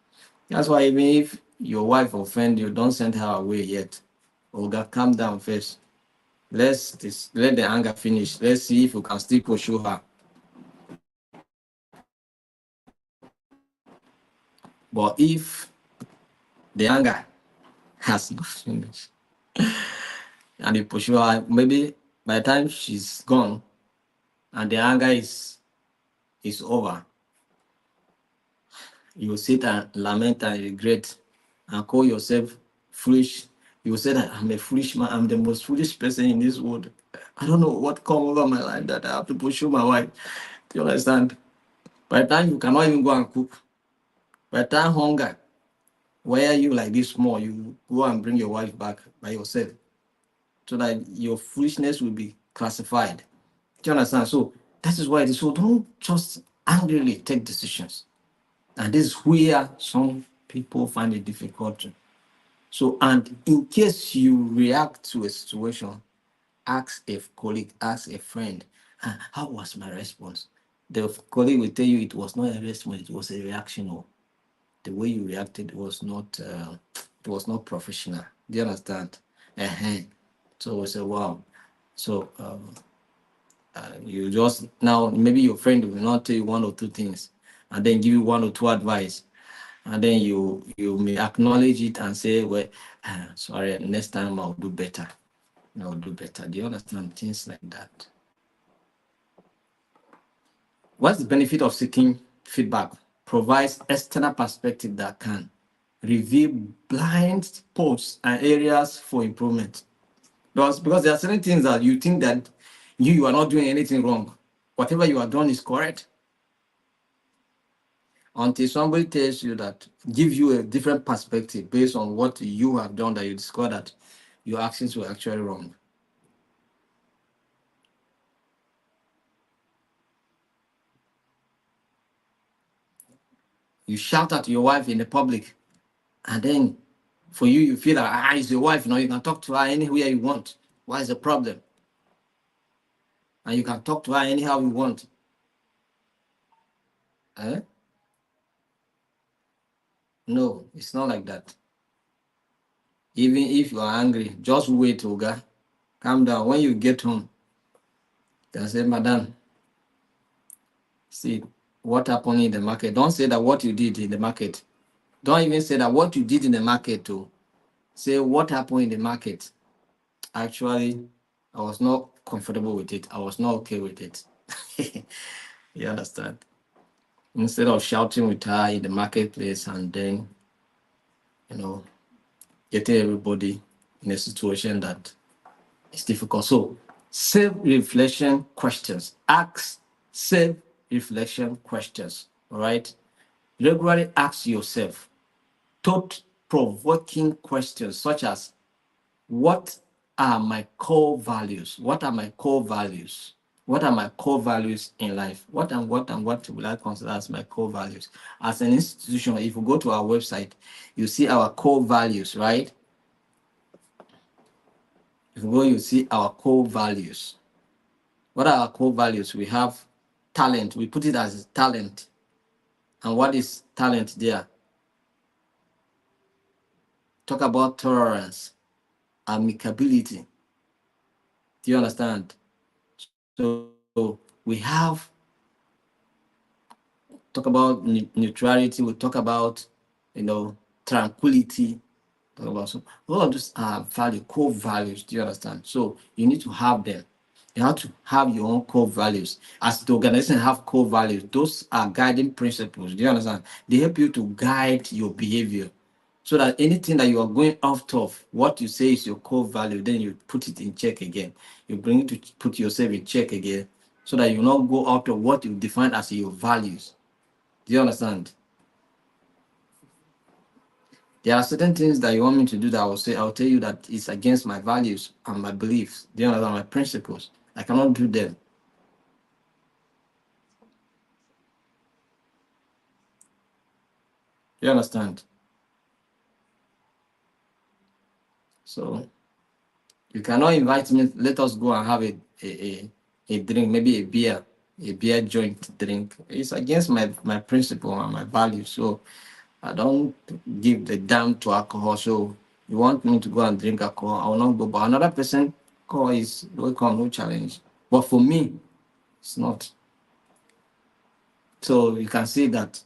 That's why even if your wife offend you, don't send her away yet. Oga, calm down first. Let the anger finish. Let's see if you can still pursue her. But if the anger has not finished and you pursue her, maybe by the time she's gone and the anger is over, you will sit and lament and regret and call yourself foolish. You will say that I'm a foolish man, I'm the most foolish person in this world. I don't know what come over my life that I have to pursue my wife. Do you understand? By the time you cannot even go and cook, by the time hunger, where you like this small, you go and bring your wife back by yourself so that your foolishness will be classified. Do you understand? So that is why it is. So don't just angrily take decisions. And this is where some people find it difficult. So, and in case you react to a situation, ask a colleague, ask a friend, how was my response? The colleague will tell you it was not a response, it was a reaction. Or the way you reacted it was not professional. Do you understand? Uh-huh. So we say, wow. So you just now maybe your friend will not tell you one or two things and then give you one or two advice and then you may acknowledge it and say, well, sorry, next time I'll do better. I'll do better. Do you understand? Things like that. What's the benefit of seeking feedback? Provides external perspective that can reveal blind spots and areas for improvement. Because there are certain things that you think that you are not doing anything wrong. Whatever you are doing is correct. Until somebody tells you that, give you a different perspective based on what you have done, that you discover that your actions were actually wrong. You shout at your wife in the public, and then for you, you feel that it's your wife, you can talk to her anywhere you want. What is the problem? And you can talk to her anyhow you want. Eh? No, it's not like that. Even if you are angry, just wait, Oga. Calm down. When you get home, you can say, Madam, see what happened in the market. Don't say that what you did in the market. Don't even say that what you did in the market too. Say what happened in the market. Actually, I was not comfortable with it. I was not okay with it. You understand? Instead of shouting with her in the marketplace and then, you know, getting everybody in a situation that is difficult. So, self-reflection questions. Ask self-reflection questions. All right. Regularly ask yourself thought-provoking questions such as, what are my core values? What are my core values? What are my core values in life? What will I consider as my core values? As an institution, if you go to our website, you see our core values, right? If you go, you see our core values. What are our core values? We have talent. We put it as talent. And what is talent there? Talk about tolerance, amicability. Do you understand? So we have we have talk about neutrality, we talk about, tranquility, talk about, so all of these are core values. Do you understand? So you need to have them. You have to have your own core values. As the organization have core values, those are guiding principles. Do you understand? They help you to guide your behavior, so that anything that you are going off of what you say is your core value, then you put it in check again. You bring it to put yourself in check again, so that you not go out of what you define as your values. Do you understand? There are certain things that you want me to do that I'll tell you that it's against my values and my beliefs. Do you understand? My principles. I cannot do them. You understand? So you cannot invite me, let us go and have a drink, maybe a beer joint drink. It's against my principle and my values. So I don't give the damn to alcohol. So you want me to go and drink alcohol, I will not go. But another person call is welcome, no challenge. But for me, it's not. So you can see that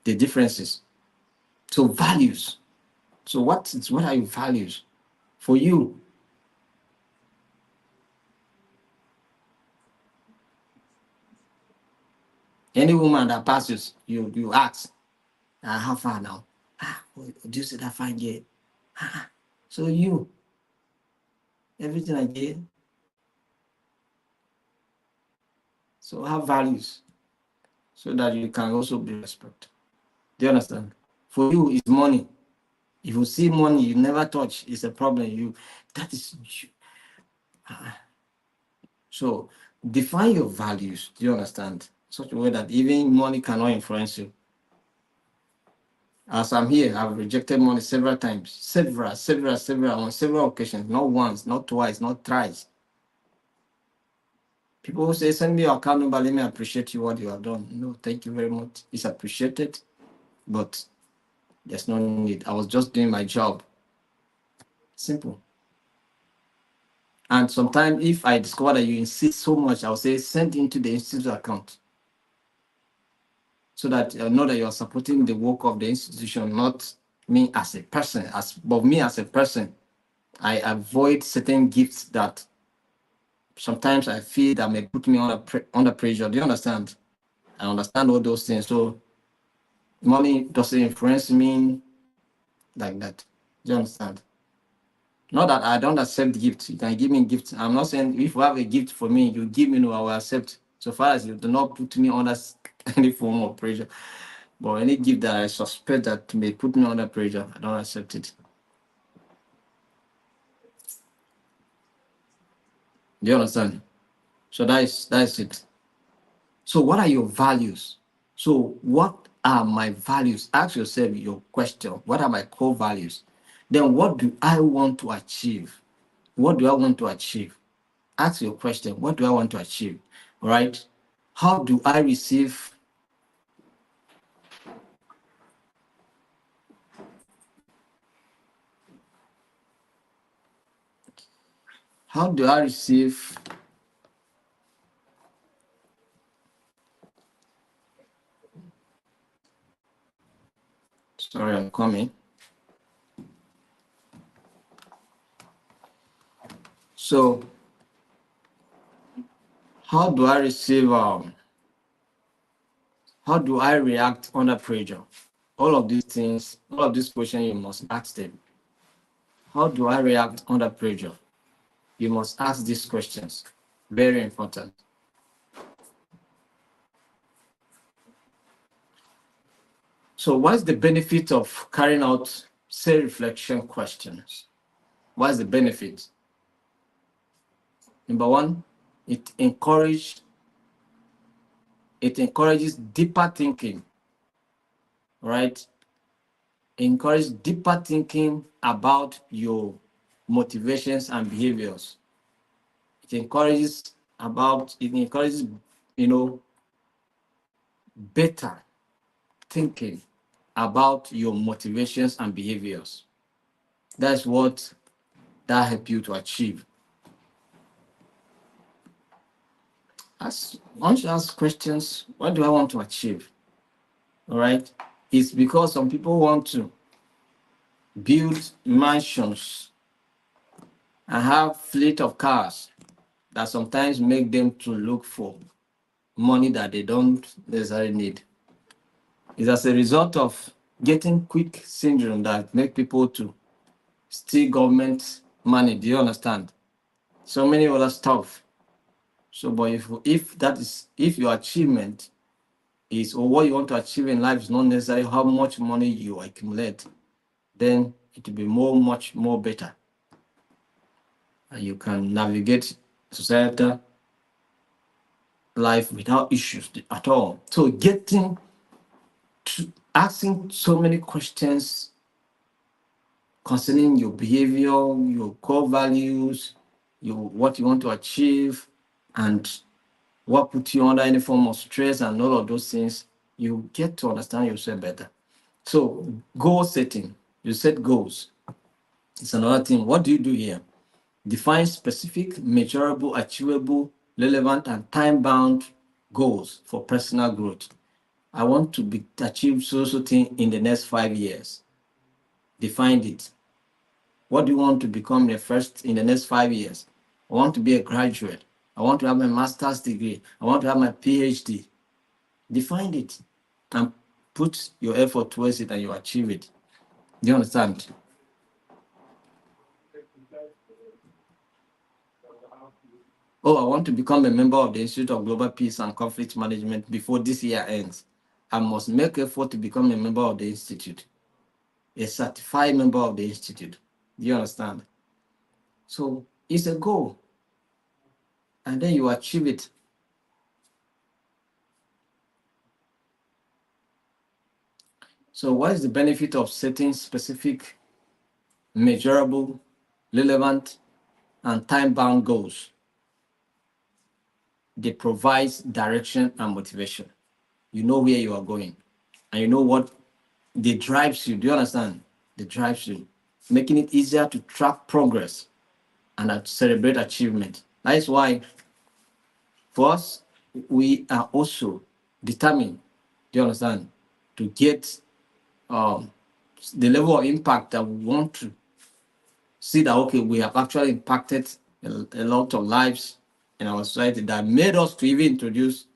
the differences. So values. So what are your values? For you, any woman that passes, you ask, how far now? Do you see that fine girl? So you, everything I get. So have values, so that you can also be respected. Do you understand? For you, it's money. If you see money you never touch, it's a problem. That is so define your values. Do you understand? Such a way that even money cannot influence you. As I'm here, I've rejected money several times, several, on several occasions, not once, not twice, not thrice. People who say, send me your account number, let me appreciate you what you have done. No, thank you very much. It's appreciated, but there's no need. I was just doing my job. Simple. And sometimes if I discover that you insist so much, I'll say, send into the institute account, so that I know that you're supporting the work of the institution, not me as a person. But me as a person, I avoid certain gifts that sometimes I feel that may put me under pressure. Do you understand? I understand all those things. So money doesn't influence me like that. Do you understand? Not that I don't accept gifts. You can give me gifts. I'm not saying if you have a gift for me, you give me, no, I will accept. So far as you do not put me under any form of pressure. But any gift that I suspect that may put me under pressure, I don't accept it. Do you understand? So that's it. So what are your values? So what are my values? Ask yourself your question. What are my core values? Then what do I want to achieve? What do I want to achieve? Ask your question. What do I want to achieve? All right. How do I receive? How do I receive? Sorry, I'm coming. So how do I receive? How do I react under pressure? All of these things, all of these questions, you must ask them. How do I react under pressure? You must ask these questions. Very important. So what's the benefit of carrying out self-reflection questions? What's the benefit? Number one, it encourages deeper thinking, right? Encourage deeper thinking about your motivations and behaviors. It encourages, better thinking about your motivations and behaviors. That's what that help you to achieve. Once you ask questions, what do I want to achieve? All right. It's because some people want to build mansions and have fleet of cars that sometimes make them to look for money that they don't necessarily need. It's as a result of getting quick syndrome that make people to steal government money. Do you understand? So many other stuff. So, but if that is if your achievement is or what you want to achieve in life is not necessarily how much money you accumulate, then it will be much more better, and you can navigate societal life without issues at all. So, getting to asking so many questions concerning your behavior, your core values, what you want to achieve, and what puts you under any form of stress and all of those things, you get to understand yourself better. So, goal setting, you set goals. It's another thing. What do you do here? Define specific, measurable, achievable, relevant, and time bound goals for personal growth. I want to achieve so thing in the next 5 years. Define it. What do you want to become in the next 5 years? I want to be a graduate. I want to have my master's degree. I want to have my PhD. Define it and put your effort towards it and you achieve it. Do you understand? Oh, I want to become a member of the Institute of Global Peace and Conflict Management before this year ends. I must make effort to become a member of the Institute, a certified member of the Institute. Do you understand? So it's a goal, and then you achieve it. So what is the benefit of setting specific, measurable, relevant, and time-bound goals? They provide direction and motivation. You know where you are going, and you know what they drives you. Do you understand? They drives you, making it easier to track progress and to celebrate achievement. That is why, for us, we are also determined. Do you understand? To get um, the level of impact that we want to see that okay, we have actually impacted a lot of lives in our society that made us to even introduce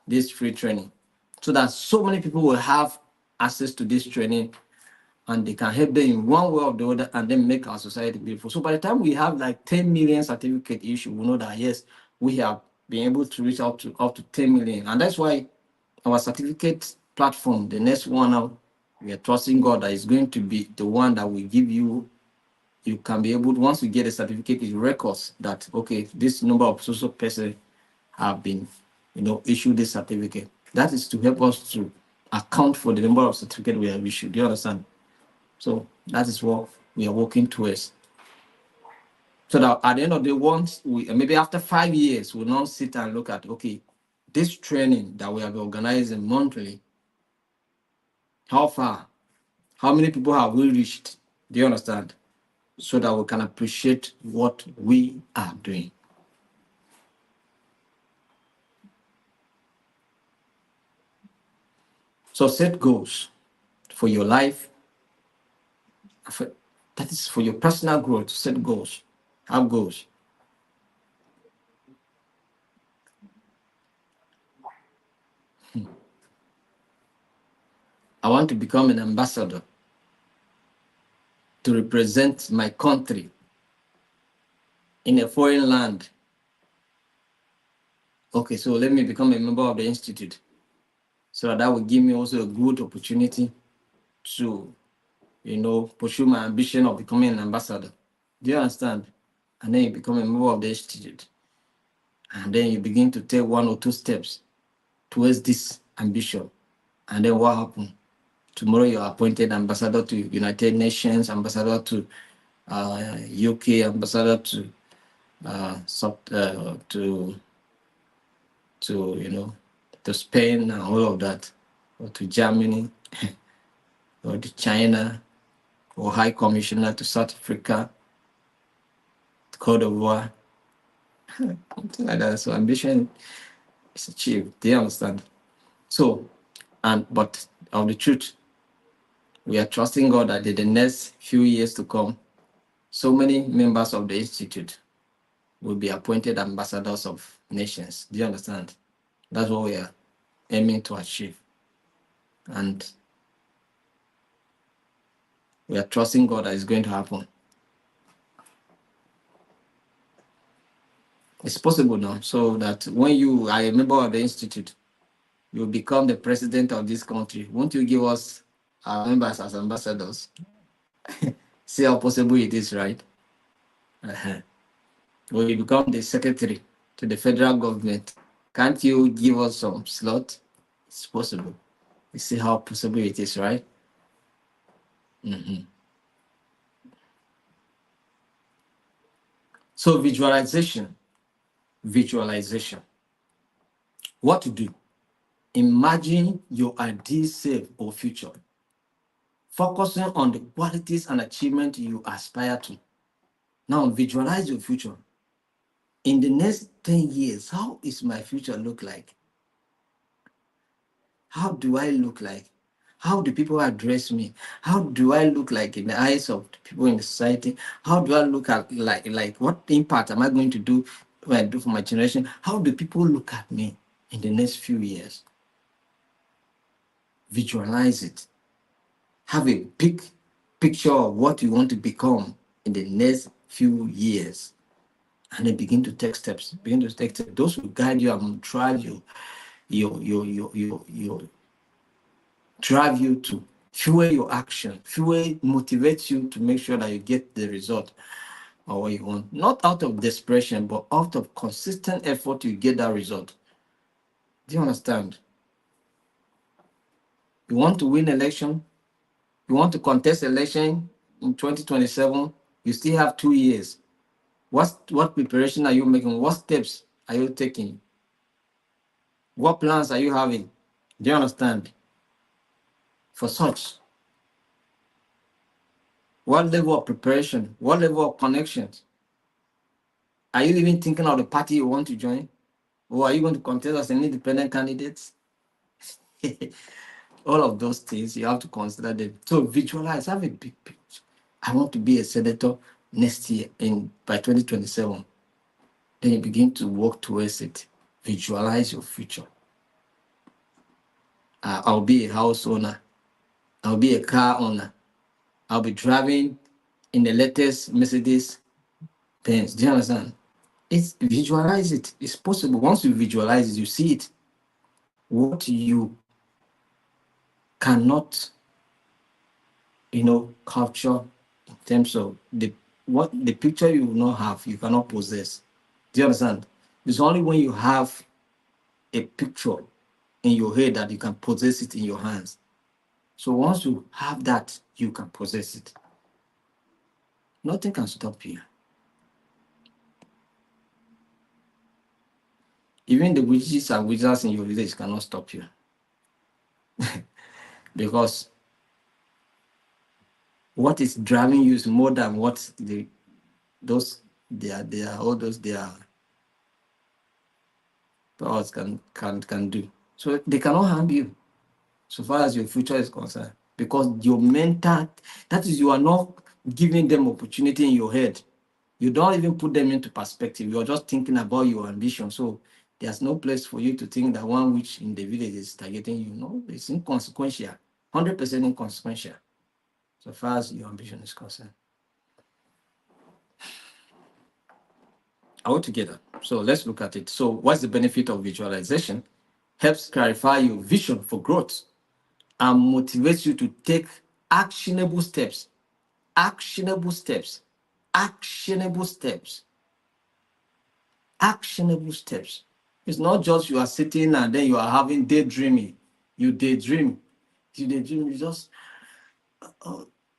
this free training, so that so many people will have access to this training and they can help them in one way or the other and then make our society beautiful. So by the time we have like 10 million certificate issue, we know that yes, we have been able to reach out to up to 10 million. And that's why our certificate platform, the next one now, we are trusting God that is going to be the one that will give you, you can be able, once you get a certificate, it records that, okay, this number of social persons have been, issued this certificate. That is to help us to account for the number of certificates we have issued. Do you understand? So that is what we are working towards. So that at the end of the day, once we maybe after 5 years, we'll not sit and look at okay, this training that we have organizing monthly, how far, how many people have we reached? Do you understand? So that we can appreciate what we are doing. So set goals for your life. That is for your personal growth. Set goals. Have goals. I want to become an ambassador to represent my country in a foreign land. Okay, so let me become a member of the institute. So that will give me also a good opportunity to, pursue my ambition of becoming an ambassador. Do you understand? And then you become a member of the institute. And then you begin to take 1 or 2 steps towards this ambition. And then what happens? Tomorrow you're appointed ambassador to United Nations, ambassador to UK, ambassador to to Spain and all of that, or to Germany, or to China, or High Commissioner to South Africa, Cote d'Ivoire, something like that. So ambition It's achieved. Do you understand? So, but of the truth, we are trusting God that in the next few years to come, so many members of the institute will be appointed ambassadors of nations. Do you understand? That's what we are aiming to achieve. And we are trusting God that it's going to happen. It's possible now, so that when you are a member of the institute, you become the president of this country. Won't you give us our members as ambassadors? See how possible it is, right? Uh-huh. When you become the secretary to the federal government, can't you give us some slot? It's possible. You see how possible it is, right? So visualization. What to do? Imagine your ideal self or future, focusing on the qualities and achievements you aspire to. Now visualize your future. In the next 10 years, how is my future look like? How do I look like? How do people address me? How do I look like in the eyes of the people in the society? How do I look at like what impact am I going to do when I do for my generation? How do people look at me in the next few years? Visualize it. Have a big picture of what you want to become in the next few years. And then begin to take steps. Begin to take steps. Those will guide you and drive you, drive you to fuel your action, motivate you to make sure that you get the result or what you want. Not out of desperation, but out of consistent effort, you get that result. Do you understand? You want to win election, you want to contest election in 2027, you still have 2 years. What preparation are you making? What steps are you taking? What plans are you having? Do you understand? For such, what level of preparation? What level of connections? Are you even thinking of the party you want to join? Or are you going to contest as an independent candidate? All of those things, you have to consider them. So visualize, have a big picture. I want to be a senator next year by 2027. Then you begin to work towards it. Visualize your future. I'll be a house owner. I'll be a car owner. I'll be driving in the latest Mercedes Benz. Do you understand? Visualize it. It's possible. Once you visualize it, you see it. What you cannot, capture in terms of the picture you will not have, you cannot possess. Do you understand? It's only when you have a picture in your head that you can possess it in your hands. So once you have that, you can possess it. Nothing can stop you. Even the witches and wizards in your village cannot stop you. Because what is driving you is more than what all those their powers can do. So they cannot harm you so far as your future is concerned. Because your mental, that is, you are not giving them opportunity in your head. You don't even put them into perspective. You're just thinking about your ambition. So there's no place for you to think that one witch in the village is targeting you. No, it's inconsequential, 100% inconsequential, so far as your ambition is concerned. All together. So let's look at it. So what's the benefit of visualization? Helps clarify your vision for growth and motivates you to take actionable steps. Actionable steps. Actionable steps. Actionable steps. It's not just you are sitting and then you are having daydreaming. You daydream. You just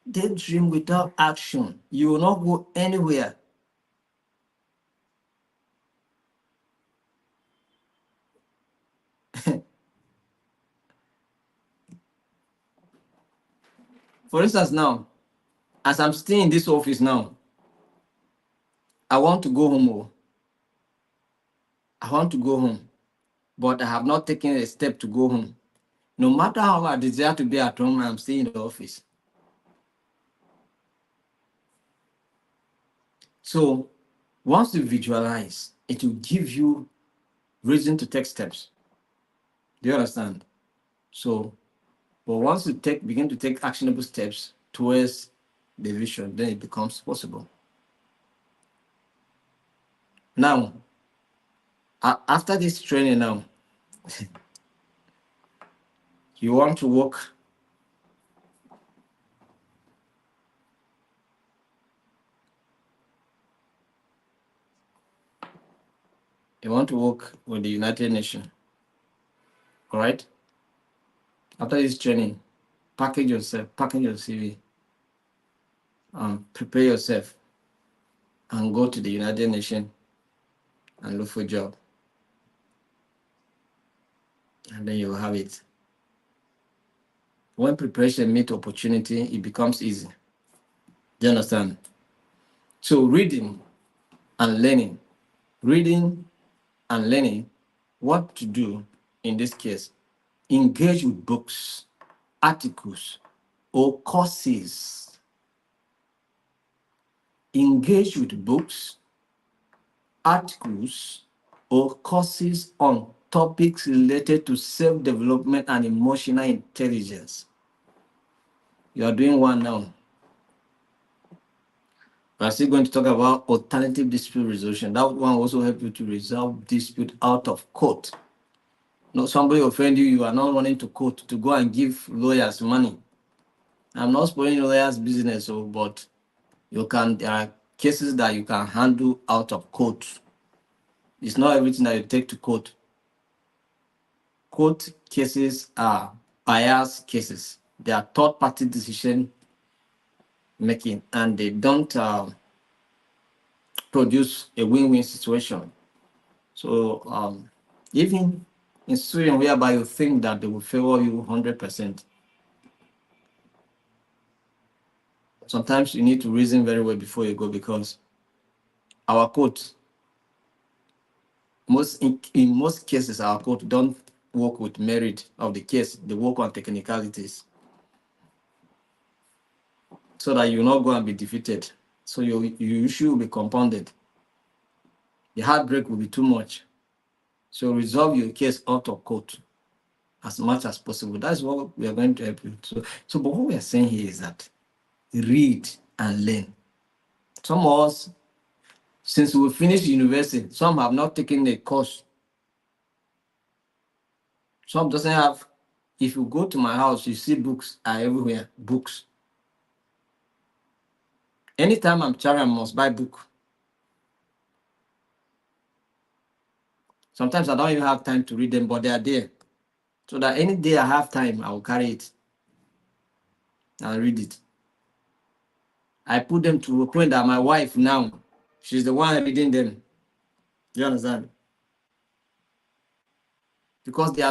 daydream without action. You will not go anywhere. For instance, now, as I'm staying in this office now, I want to go home. I want to go home. but I have not taken a step to go home. No matter how I desire to be at home, I'm staying in the office. So once you visualize, it will give you reason to take steps. Do you understand? So, but once you begin to take actionable steps towards the vision, then it becomes possible. Now, after this training, now you want to work. You want to work with the United Nations. All right. After this training, package yourself, package your CV, prepare yourself, and go to the United Nations and look for a job. And then you will have it. When preparation meets opportunity, it becomes easy. Do you understand? So reading and learning. Reading and learning what to do in this case. Engage with books, articles, or courses. Engage with books, articles, or courses on topics related to self-development and emotional intelligence. You are doing one now. We are still going to talk about alternative dispute resolution. That one will also help you to resolve dispute out of court. No, somebody offend you, you are not running to court to go and give lawyers money. I'm not spoiling lawyers' business, but there are cases that you can handle out of court. It's not everything that you take to court. Court cases are bias cases. They are third-party decision making, and they don't produce a win-win situation. So even in situation whereby you think that they will favor you 100%, sometimes you need to reason very well before you go, because our court, in most cases, our court don't work with merit of the case. They work on technicalities, so that you will not go and be defeated. So your issue will be compounded. The heartbreak will be too much. So resolve your case out of court as much as possible. That's what we are going to help you. So but what we are saying here is that read and learn. Some of us, since we finished university, some have not taken a course. Some doesn't have. If you go to my house, you see books are everywhere. Books. Anytime I'm traveling, I must buy book. Sometimes I don't even have time to read them, but they are there. So that any day I have time, I will carry it and read it. I put them to a point that my wife now, she's the one reading them. Do you understand? Because they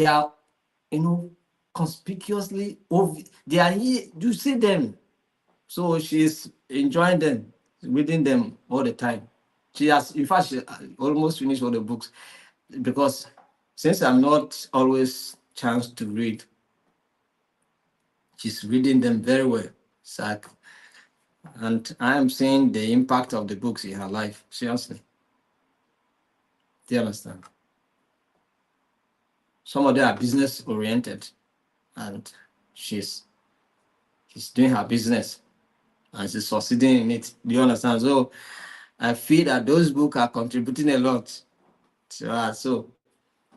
are, conspicuously they are here. You see them. So she's enjoying them, reading them all the time. She almost finished all the books, because since I'm not always chance to read, she's reading them very well. And I am seeing the impact of the books in her life, seriously. Do you understand? Some of them are business oriented, and she's doing her business and she's succeeding in it. Do you understand? So I feel that those books are contributing a lot to her.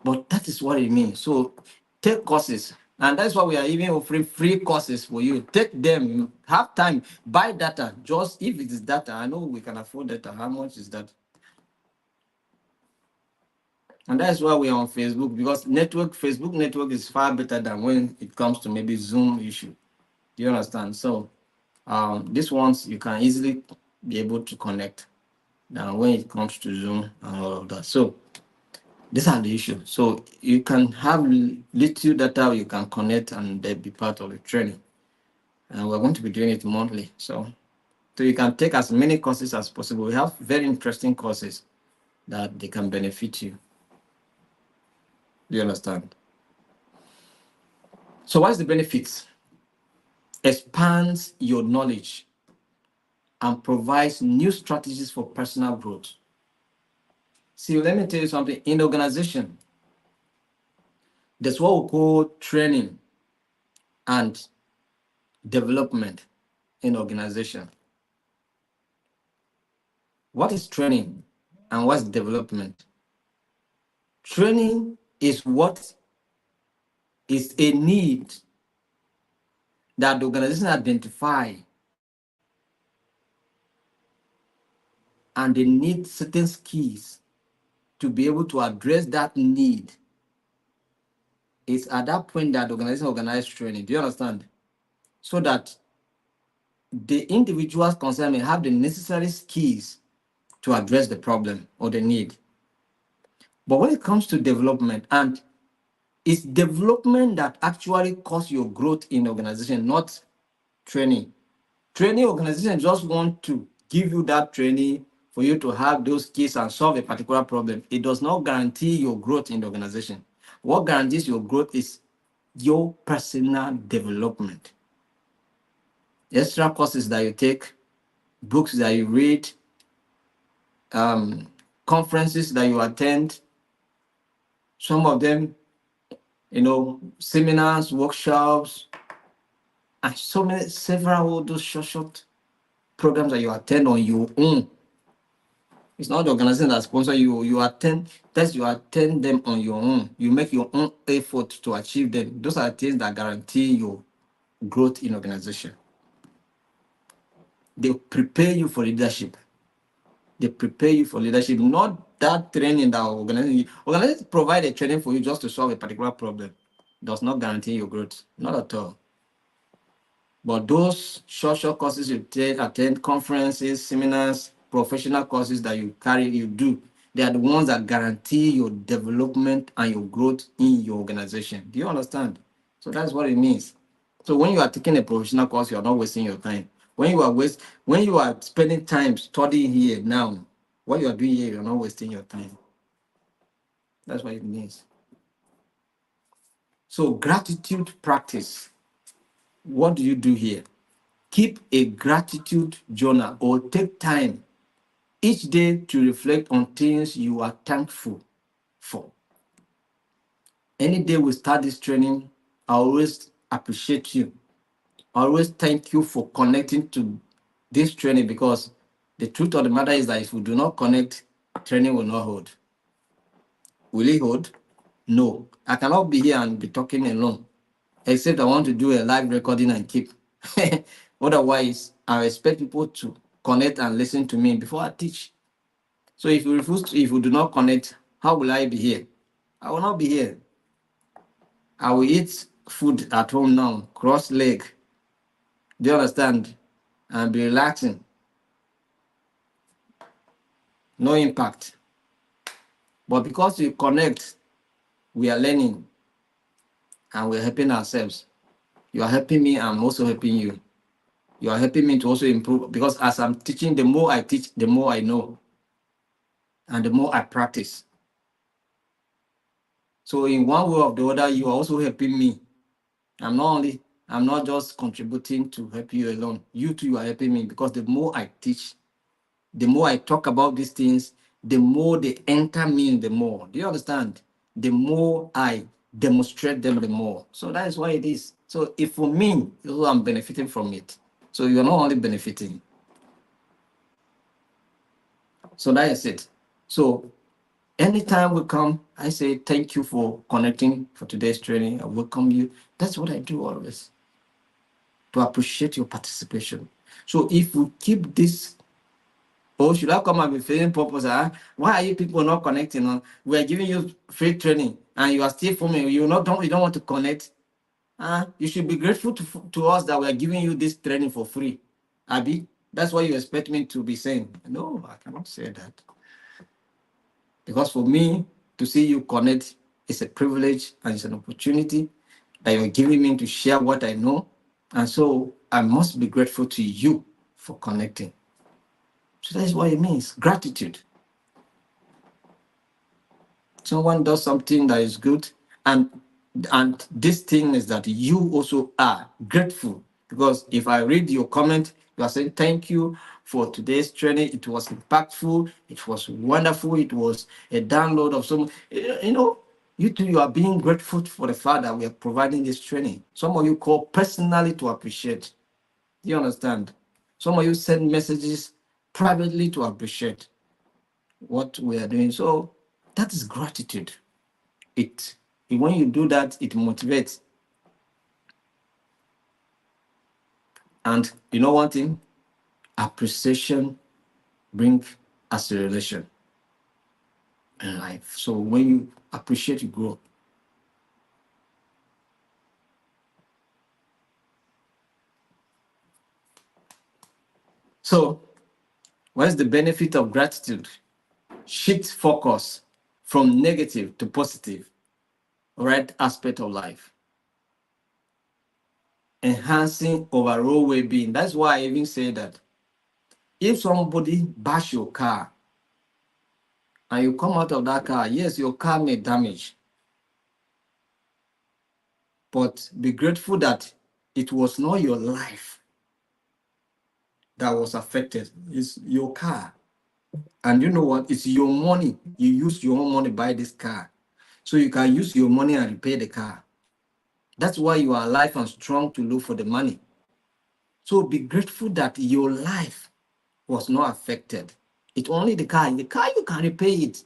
But that is what it means. So take courses. And that's why we are even offering free courses for you. Take them, have time, buy data. Just if it is data, I know we can afford data. How much is that? And that's why we are on Facebook, because Facebook network is far better than when it comes to maybe Zoom issue. Do you understand? So these ones you can easily be able to connect than when it comes to Zoom and all of that. So these are the issues. So you can have little data, you can connect and then be part of the training. And we're going to be doing it monthly. So you can take as many courses as possible. We have very interesting courses that they can benefit you. Do you understand? So what is the benefits? Expands your knowledge and provides new strategies for personal growth. See, let me tell you something. In the organization, there's what we call training and development in organization. What is training and what's development? Training is what is a need that the organization identify, and they need certain skills to be able to address that need. It's at that point that the organization organizes training. Do you understand? So that the individuals concerned may have the necessary skills to address the problem or the need. But when it comes to development, and it's development that actually causes your growth in the organization, not training. Training organization just want to give you that training for you to have those skills and solve a particular problem. It does not guarantee your growth in the organization. What guarantees your growth is your personal development. Extra courses that you take, books that you read, conferences that you attend, some of them, seminars, workshops, and so many, several of those short programs that you attend on your own. It's not the organization that sponsor you. You attend them on your own. You make your own effort to achieve them. Those are things that guarantee your growth in organization. They prepare you for leadership. Not that training that organization provide a training for you just to solve a particular problem. Does not guarantee your growth. Not at all. But those short courses you take, attend conferences, seminars, professional courses that you do, they are the ones that guarantee your development and your growth in your organization. Do you understand? So that's what it means. So when you are taking a professional course, you are not wasting your time. When you are spending time studying here now, what you are doing here, you are not wasting your time. That's what it means. So gratitude practice. What do you do here? Keep a gratitude journal or take time each day to reflect on things you are thankful for. Any day we start this training, I always appreciate you. I always thank you for connecting to this training, because the truth of the matter is that if we do not connect, training will not hold. Will it hold? No. I cannot be here and be talking alone, except I want to do a live recording and keep. Otherwise, I expect people to connect and listen to me before I teach. So if you do not connect, how will I be here? I will not be here. I will eat food at home now, cross leg. Do you understand? And be relaxing. No impact. But because we connect, we are learning and we're helping ourselves. You are helping me, I'm also helping you. You are helping me to also improve, because as I'm teaching, the more I teach, the more I know. And the more I practice. So in one way or the other, you are also helping me. I'm not just contributing to help you alone. You too, you are helping me, because the more I teach, the more I talk about these things, the more they enter me, the more. Do you understand? The more I demonstrate them, the more. So that is why it is. So if for me, I'm benefiting from it. So you're not only benefiting. So that is it. So anytime we come, I say thank you for connecting for today's training. I welcome you. That's what I do always, to appreciate your participation. So if we keep this, or should I come and be feeling purpose? Why are you people not connecting? We are giving you free training and you are still forming. You don't want to connect. You should be grateful to us that we are giving you this training for free. Abby, that's what you expect me to be saying. No, I cannot say that. Because for me to see you connect is a privilege and it's an opportunity that you're giving me to share what I know. And so I must be grateful to you for connecting. So that's what it means, gratitude. Someone does something that is good, and this thing is that you also are grateful, because if I read your comment, you are saying thank you for today's training. It was impactful, it was wonderful, it was a download of some, you too, you are being grateful for the fact that we are providing this training. Some of you call personally to appreciate. Do you understand? Some of you send messages privately to appreciate what we are doing. So that is gratitude. It when you do that, it motivates. And you know one thing, appreciation brings acceleration in life. So when you appreciate, you grow. So what's the benefit of gratitude? Shift focus from negative to positive, right aspect of life, enhancing overall well-being. That's why I even say that if somebody bash your car and you come out of that car, yes, your car may damage, but be grateful that it was not your life that was affected. It's your car. And you know what? It's your money. You use your own money to buy this car. So you can use your money and repair the car. That's why you are alive and strong to look for the money. So be grateful that your life was not affected. It's only the car. The car, you can repair it.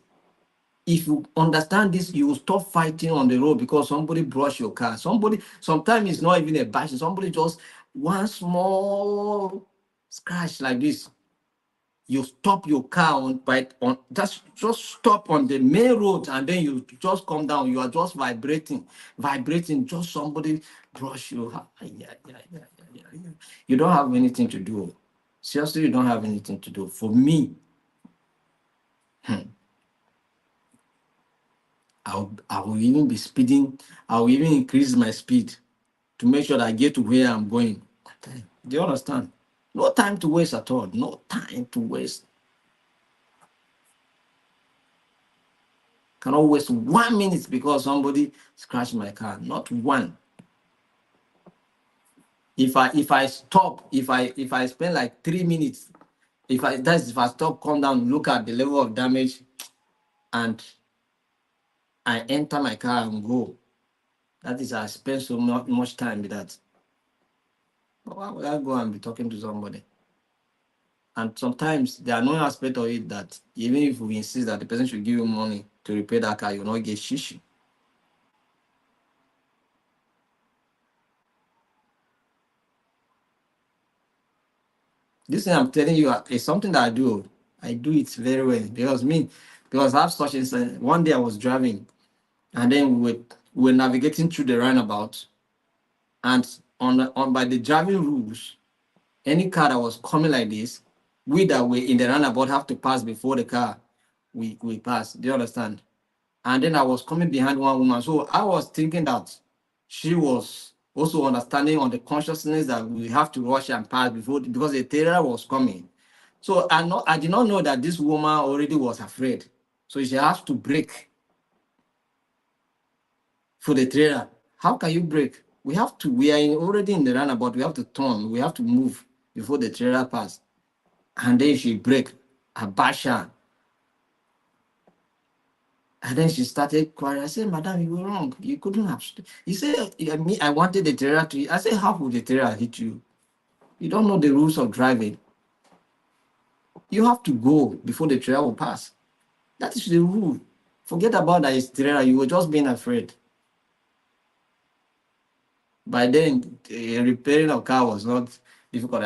If you understand this, you will stop fighting on the road because somebody brushed your car. Sometimes it's not even a bash. Somebody just one small scratch like this. You stop your car on just stop on the main road, and then you just come down. You are just vibrating. Just somebody brush you. Yeah. You don't have anything to do. Seriously, you don't have anything to do. For me, I will even be speeding. I will even increase my speed to make sure that I get to where I'm going. Do you understand? No time to waste at all. No time to waste. Cannot waste 1 minute because somebody scratched my car. Not one. If I stop, if I spend like 3 minutes, if I stop, come down, look at the level of damage, and I enter my car and go. That is, I spend so much time with that. But why would I go and be talking to somebody? And sometimes there are no aspect of it that even if we insist that the person should give you money to repair that car, you'll not get shishi. This thing I'm telling you is something that I do. I do it very well because I have such incident. One day I was driving, and then we were navigating through the roundabout, and on by the driving rules, any car that was coming like this, we that were in the roundabout have to pass before the car we pass. Do you understand? And then I was coming behind one woman, so I was thinking that she was also understanding on the consciousness that we have to rush and pass before, because the terror was coming. So I did not know that this woman already was afraid. So she has to brake for the trailer. How can you brake? We are already in the roundabout. We have to turn. We have to move before the trailer pass. And then she brake, a basha. And then she started crying. I said, Madam, you were wrong. You couldn't have. He said, I wanted the trailer to hit. I said, how would the trailer hit you? You don't know the rules of driving. You have to go before the trailer will pass. That is the rule. Forget about that it's trailer. You were just being afraid. By then, repairing a car was not difficult.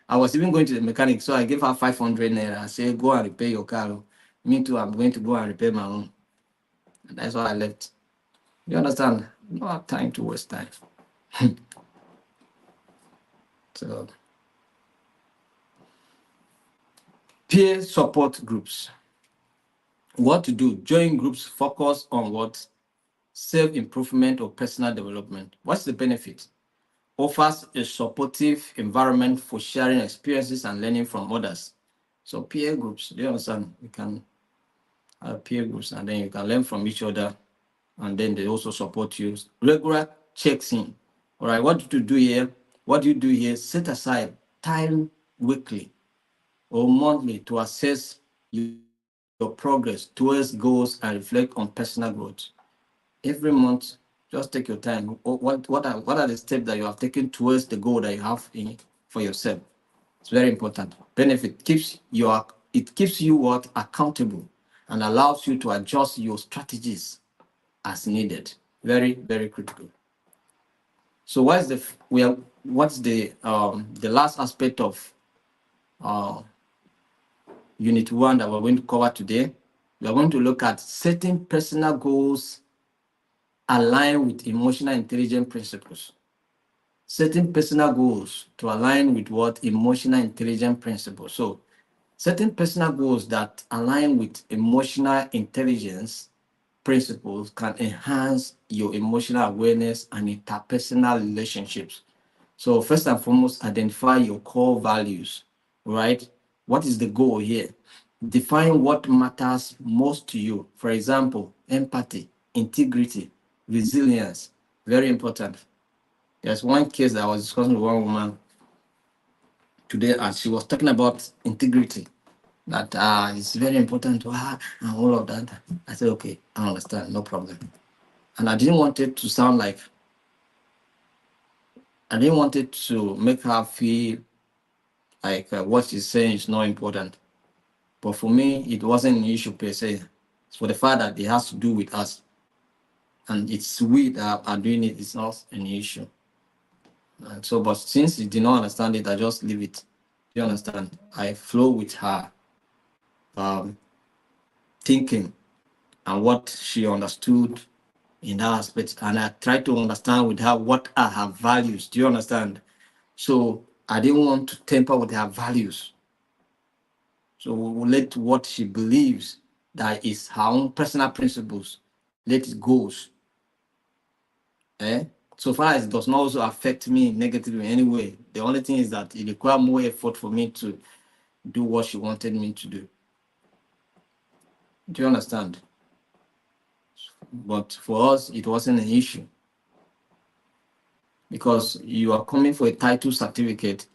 I was even going to the mechanic, so I gave her 500 naira. I said, go and repair your car. Me too, I'm going to go and repair my own. And that's why I left. You understand? No have time to waste time. So, peer support groups. What to do? Join groups focus on what? Self-improvement or personal development. What's the benefit? Offers a supportive environment for sharing experiences and learning from others. So peer groups, do you understand? peer groups, and then you can learn from each other, and then they also support you. Regular checks in. All right, what do you do here? What do you do here? Set aside time weekly or monthly to assess your progress towards goals and reflect on personal growth. Every month, just take your time. What are the steps that you have taken towards the goal that you have for yourself? It's very important. Benefit keeps you what accountable and allows you to adjust your strategies as needed. Very, very critical. So what's the last aspect of uh, unit one that we're going to cover today? We are going to look at setting personal goals aligned with emotional intelligence principles. Setting personal goals to align with what emotional intelligence principles. So setting personal goals that align with emotional intelligence principles can enhance your emotional awareness and interpersonal relationships. So first and foremost, identify your core values, right? What is the goal here? Define what matters most to you. For example, empathy, integrity, resilience, very important. There's one case that I was discussing with one woman today, and she was talking about integrity, that it's very important to her and all of that. I said, okay, I understand, no problem. And I didn't want it to make her feel like what she's saying is not important. But for me, it wasn't an issue per se. It's for the fact that it has to do with us. And it's we that are doing it, it's not an issue. And so, but since you did not understand it, I just leave it. Do you understand? I flow with her um, thinking and what she understood in that aspect. And I try to understand with her what are her values. Do you understand? So I didn't want to temper with her values. So we will let what she believes that is her own personal principles, let it go. Eh? So far as it does not also affect me negatively in any way. The only thing is that it required more effort for me to do what she wanted me to do. Do you understand? But for us, it wasn't an issue because you are coming for a title certificate.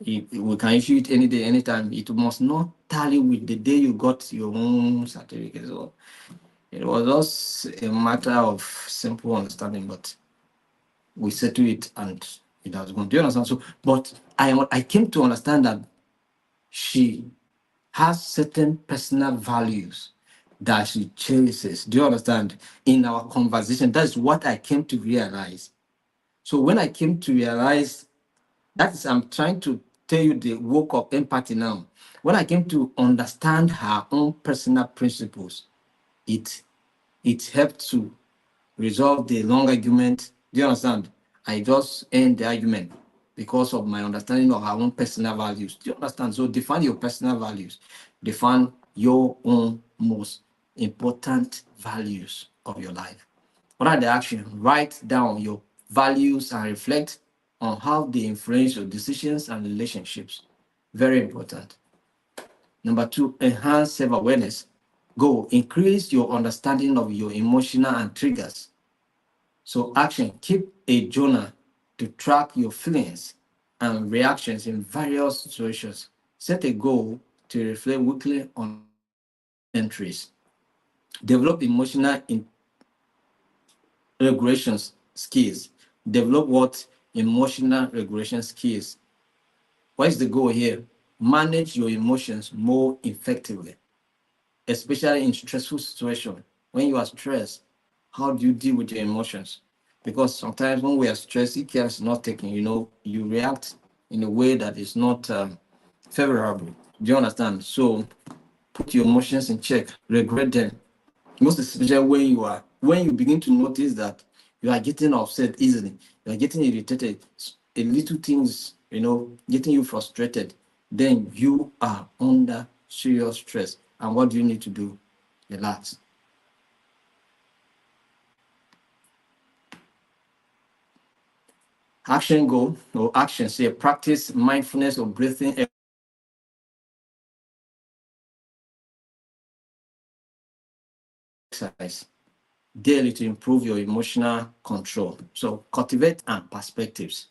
We can issue it any day, anytime. It must not tally with the day you got your own certificate. So it was just a matter of simple understanding, but we settle it and it has gone. Do you understand? So, but I came to understand that she has certain personal values that she cherishes. Do you understand? In our conversation, that's what I came to realize. So when I came to realize that is, I'm trying to tell you the work of empathy now. When I came to understand her own personal principles, it it helped to resolve the long argument. Do you understand? I just end the argument because of my understanding of our own personal values. Do you understand? So define your personal values. Define your own most important values of your life. What are the actions? Write down your values and reflect on how they influence your decisions and relationships. Very important. Number two, enhance self-awareness. Go increase your understanding of your emotional and triggers. So action, keep a journal to track your feelings and reactions in various situations. Set a goal to reflect weekly on entries. Develop emotional regulation skills. Develop what? Emotional regulation skills. What is the goal here? Manage your emotions more effectively, especially in stressful situations. When you are stressed, how do you deal with your emotions? Because sometimes when we are stressed, if care is not taken, you react in a way that is not favorable. Do you understand? So put your emotions in check, regret them. Most especially when you begin to notice that you are getting upset easily, you are getting irritated, a little things, getting you frustrated, then you are under serious stress. And what do you need to do? Relax. Action goal or action, say practice mindfulness or breathing exercise daily to improve your emotional control. So cultivate and perspectives.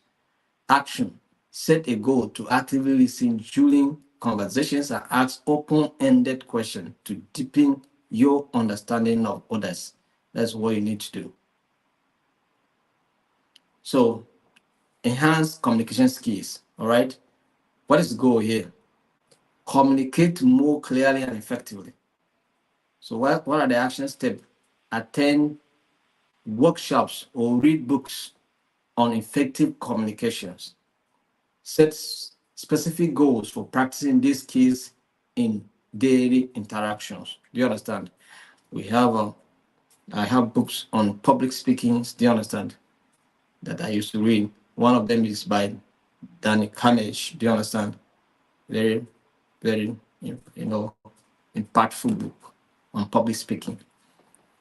Action. Set a goal to actively listen during conversations and ask open-ended questions to deepen your understanding of others. That's what you need to do. So enhance communication skills. All right. What is the goal here? Communicate more clearly and effectively. So what are the action steps? Attend workshops or read books on effective communications. Set specific goals for practicing these skills in daily interactions. Do you understand? We have I have books on public speaking. Do you understand? That I used to read. One of them is by Danny Carnage. Do you understand? Very, very, impactful book on public speaking.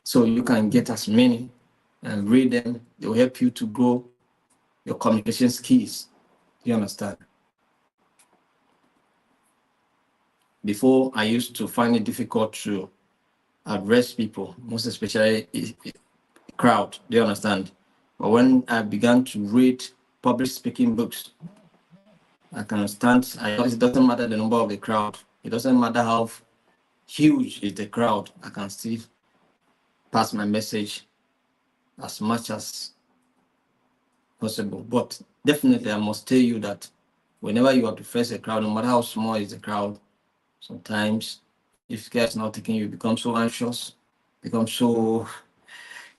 So you can get as many and read them. They will help you to grow your communication skills. You understand? Before, I used to find it difficult to address people, most especially crowd. Do you understand? But when I began to read public speaking books, I can understand. It doesn't matter the number of the crowd. It doesn't matter how huge is the crowd. I can still pass my message as much as possible. But definitely, I must tell you that whenever you are to face a crowd, no matter how small is the crowd, sometimes if care is not taken, you become so anxious, become so,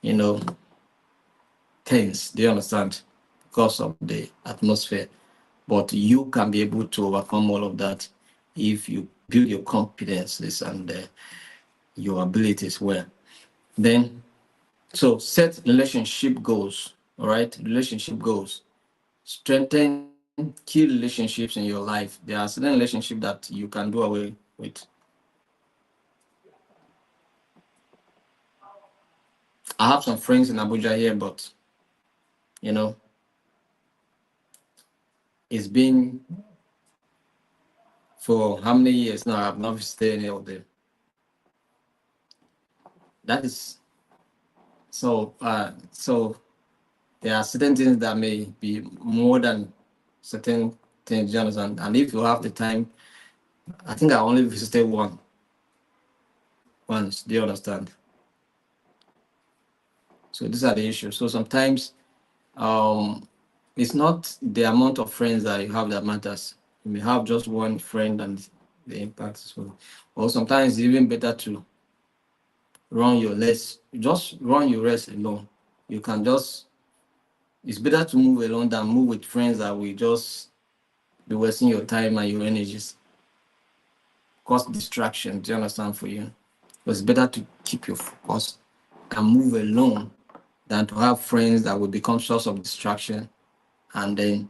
you know, tense. Do you understand? Because of the atmosphere. But you can be able to overcome all of that if you build your competences and your abilities well. Then, so set relationship goals. All right, relationship goals. Strengthen key relationships in your life. There are certain relationships that you can do away with. I have some friends in Abuja here, but you know, it's been for how many years now? I've not visited any of them. That is so. So there are certain things that may be more than certain things, Jonathan. And if you have the time, I think I only visited once. Do you understand? So these are the issues. So sometimes it's not the amount of friends that you have that matters. You may have just one friend and the impact is well. Or sometimes it's even better to just run your race alone. You can just, it's better to move alone than move with friends that will just be wasting your time and your energies, cause distraction. Do you understand for you? But it's better to keep your focus and move alone than to have friends that will become source of distraction. And then,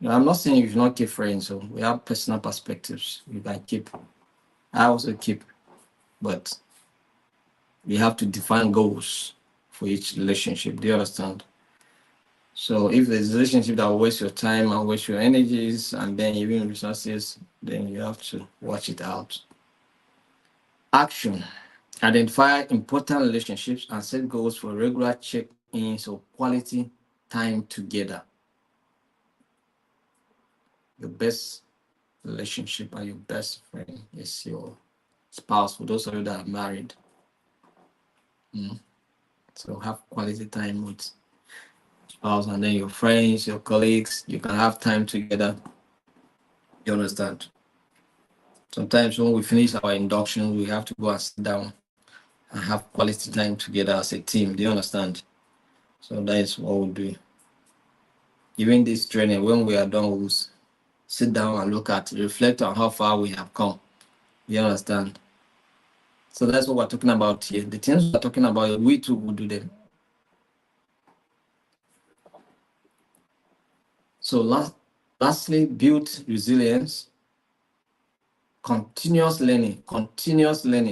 I'm not saying you should not keep friends. So we have personal perspectives. You can keep. I also keep, but we have to define goals for each relationship. Do you understand? So if there's a relationship that will waste your time and waste your energies and then even resources, then you have to watch it out. Action. Identify important relationships and set goals for regular check-ins or quality time together. Your best relationship and your best friend is your spouse, for those of you that are married. So have quality time with spouse and then your friends, your colleagues. You can have time together. You understand? Sometimes when we finish our induction, we have to go and sit down and have quality time together as a team. Do you understand? So that is what we'll do. Even this training, when we are done, we'll sit down and reflect on how far we have come. You understand? So that's what we're talking about here. The things we're talking about, we too will do them. So lastly, build resilience, continuous learning,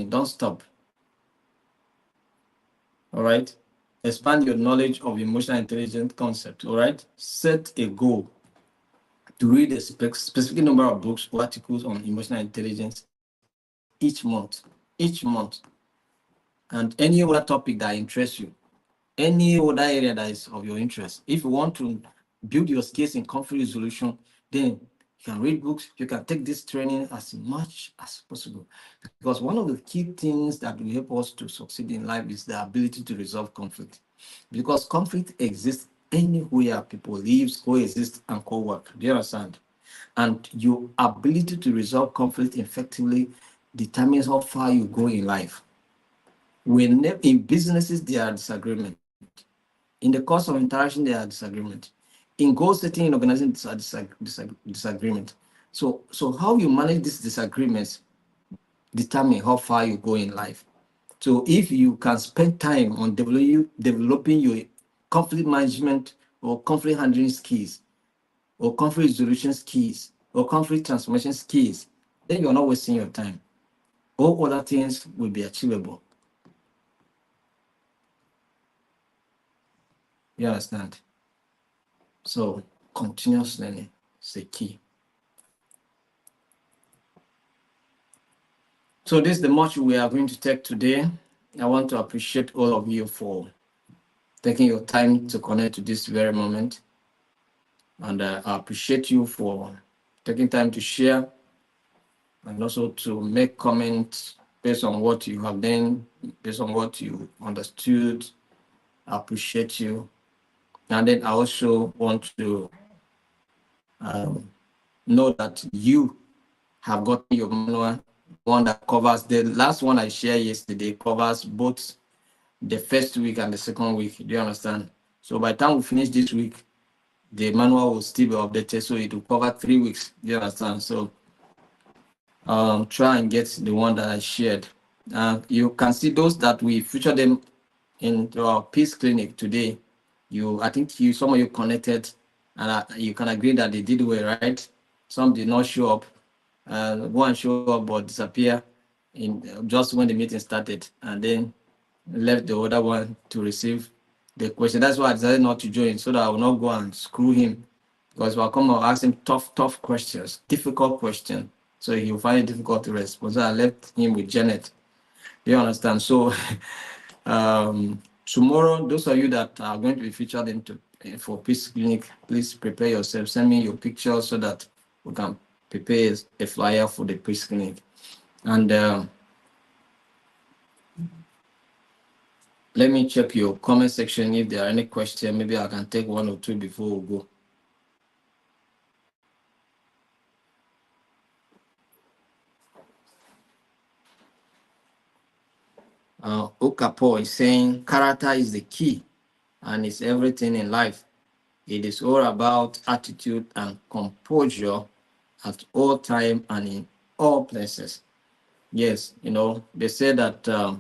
don't stop. All right? Expand your knowledge of emotional intelligence concept. All right? Set a goal to read a specific number of books or articles on emotional intelligence each month, each month. And any other topic that interests you, any other area that is of your interest. If you want to build your skills in conflict resolution, then you can read books, you can take this training as much as possible. Because one of the key things that will help us to succeed in life is the ability to resolve conflict. Because conflict exists anywhere people live, coexist, and co-work. Do you understand? And your ability to resolve conflict effectively determines how far you go in life. When in businesses, there are disagreement. In the course of interaction, there are disagreement. In goal setting in organizing, there are disagreement. So how you manage these disagreements determine how far you go in life. So if you can spend time on developing your conflict management or conflict handling skills, or conflict resolution skills, or conflict transformation skills, then you're not wasting your time. All other things will be achievable. You understand? So continuous learning is the key. So this is the much we are going to take today. I want to appreciate all of you for taking your time to connect to this very moment. And I appreciate you for taking time to share and also to make comments based on what you have done, based on what you understood. I appreciate you. And then I also want to know that you have gotten your manual, one that covers, the last one I shared yesterday covers both the first week and the second week. Do you understand? So by the time we finish this week, the manual will still be updated, so it will cover 3 weeks. Do you understand? So try and get the one that I shared. You can see those that we feature them into our peace clinic today. I think some of you connected, and you can agree that they did well, right? Some did not show up. One show up but disappear in just when the meeting started, and then left the other one to receive the question. That's why I decided not to join, so that I will not go and screw him, because we'll come and ask him tough questions, difficult questions, so he'll find it difficult to respond. So I left him with Janet. Do you understand? So tomorrow, those of you that are going to be featured for Peace Clinic, please prepare yourself. Send me your pictures so that we can prepare a flyer for the Peace Clinic. And let me check your comment section. If there are any questions, maybe I can take one or two before we go. Okapo is saying character is the key and it's everything in life. It is all about attitude and composure at all time and in all places. Yes, they say that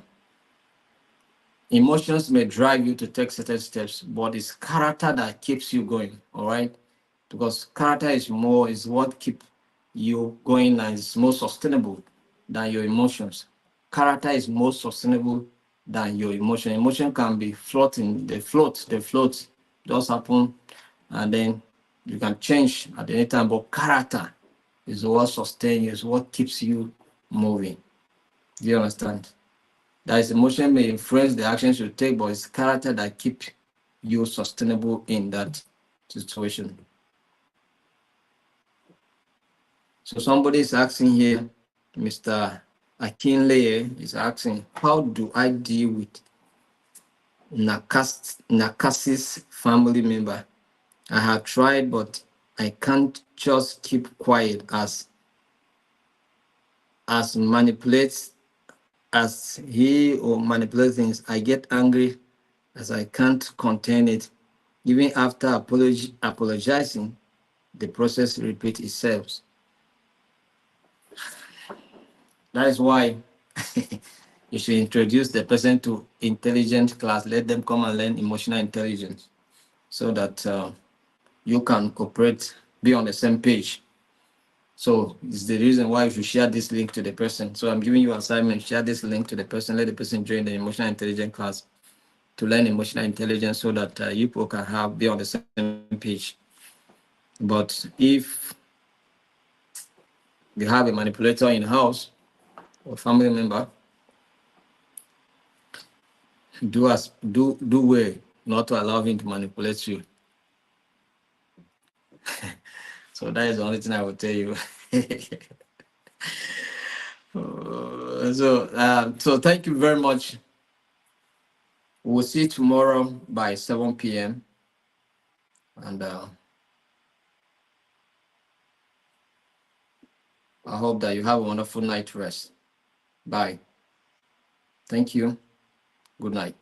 emotions may drive you to take certain steps, but it's character that keeps you going, all right? Because character is what keeps you going and is more sustainable than your emotions. Character is more sustainable than your emotion. Emotion can be floating, they float, just happen, and then you can change at any time. But character is what sustains you, is what keeps you moving. Do you understand? That is, emotion may influence the actions you take, but it's character that keeps you sustainable in that situation. So somebody is asking here, Mr. Akinleye is asking, how do I deal with narcissist family member? I have tried, but I can't just keep quiet as manipulates as he or manipulates things. I get angry as I can't contain it. Even after apologizing, the process repeats itself. That is why you should introduce the person to intelligent class. Let them come and learn emotional intelligence so that you can cooperate, be on the same page. So it's the reason why you should share this link to the person. So I'm giving you an assignment, share this link to the person, let the person join the emotional intelligence class to learn emotional intelligence so that you people can be on the same page. But if you have a manipulator in house, or family member, do well not to allow him to manipulate you. So that is the only thing I will tell you. So thank you very much. We'll see you tomorrow by 7 p.m. And I hope that you have a wonderful night rest. Bye. Thank you. Good night.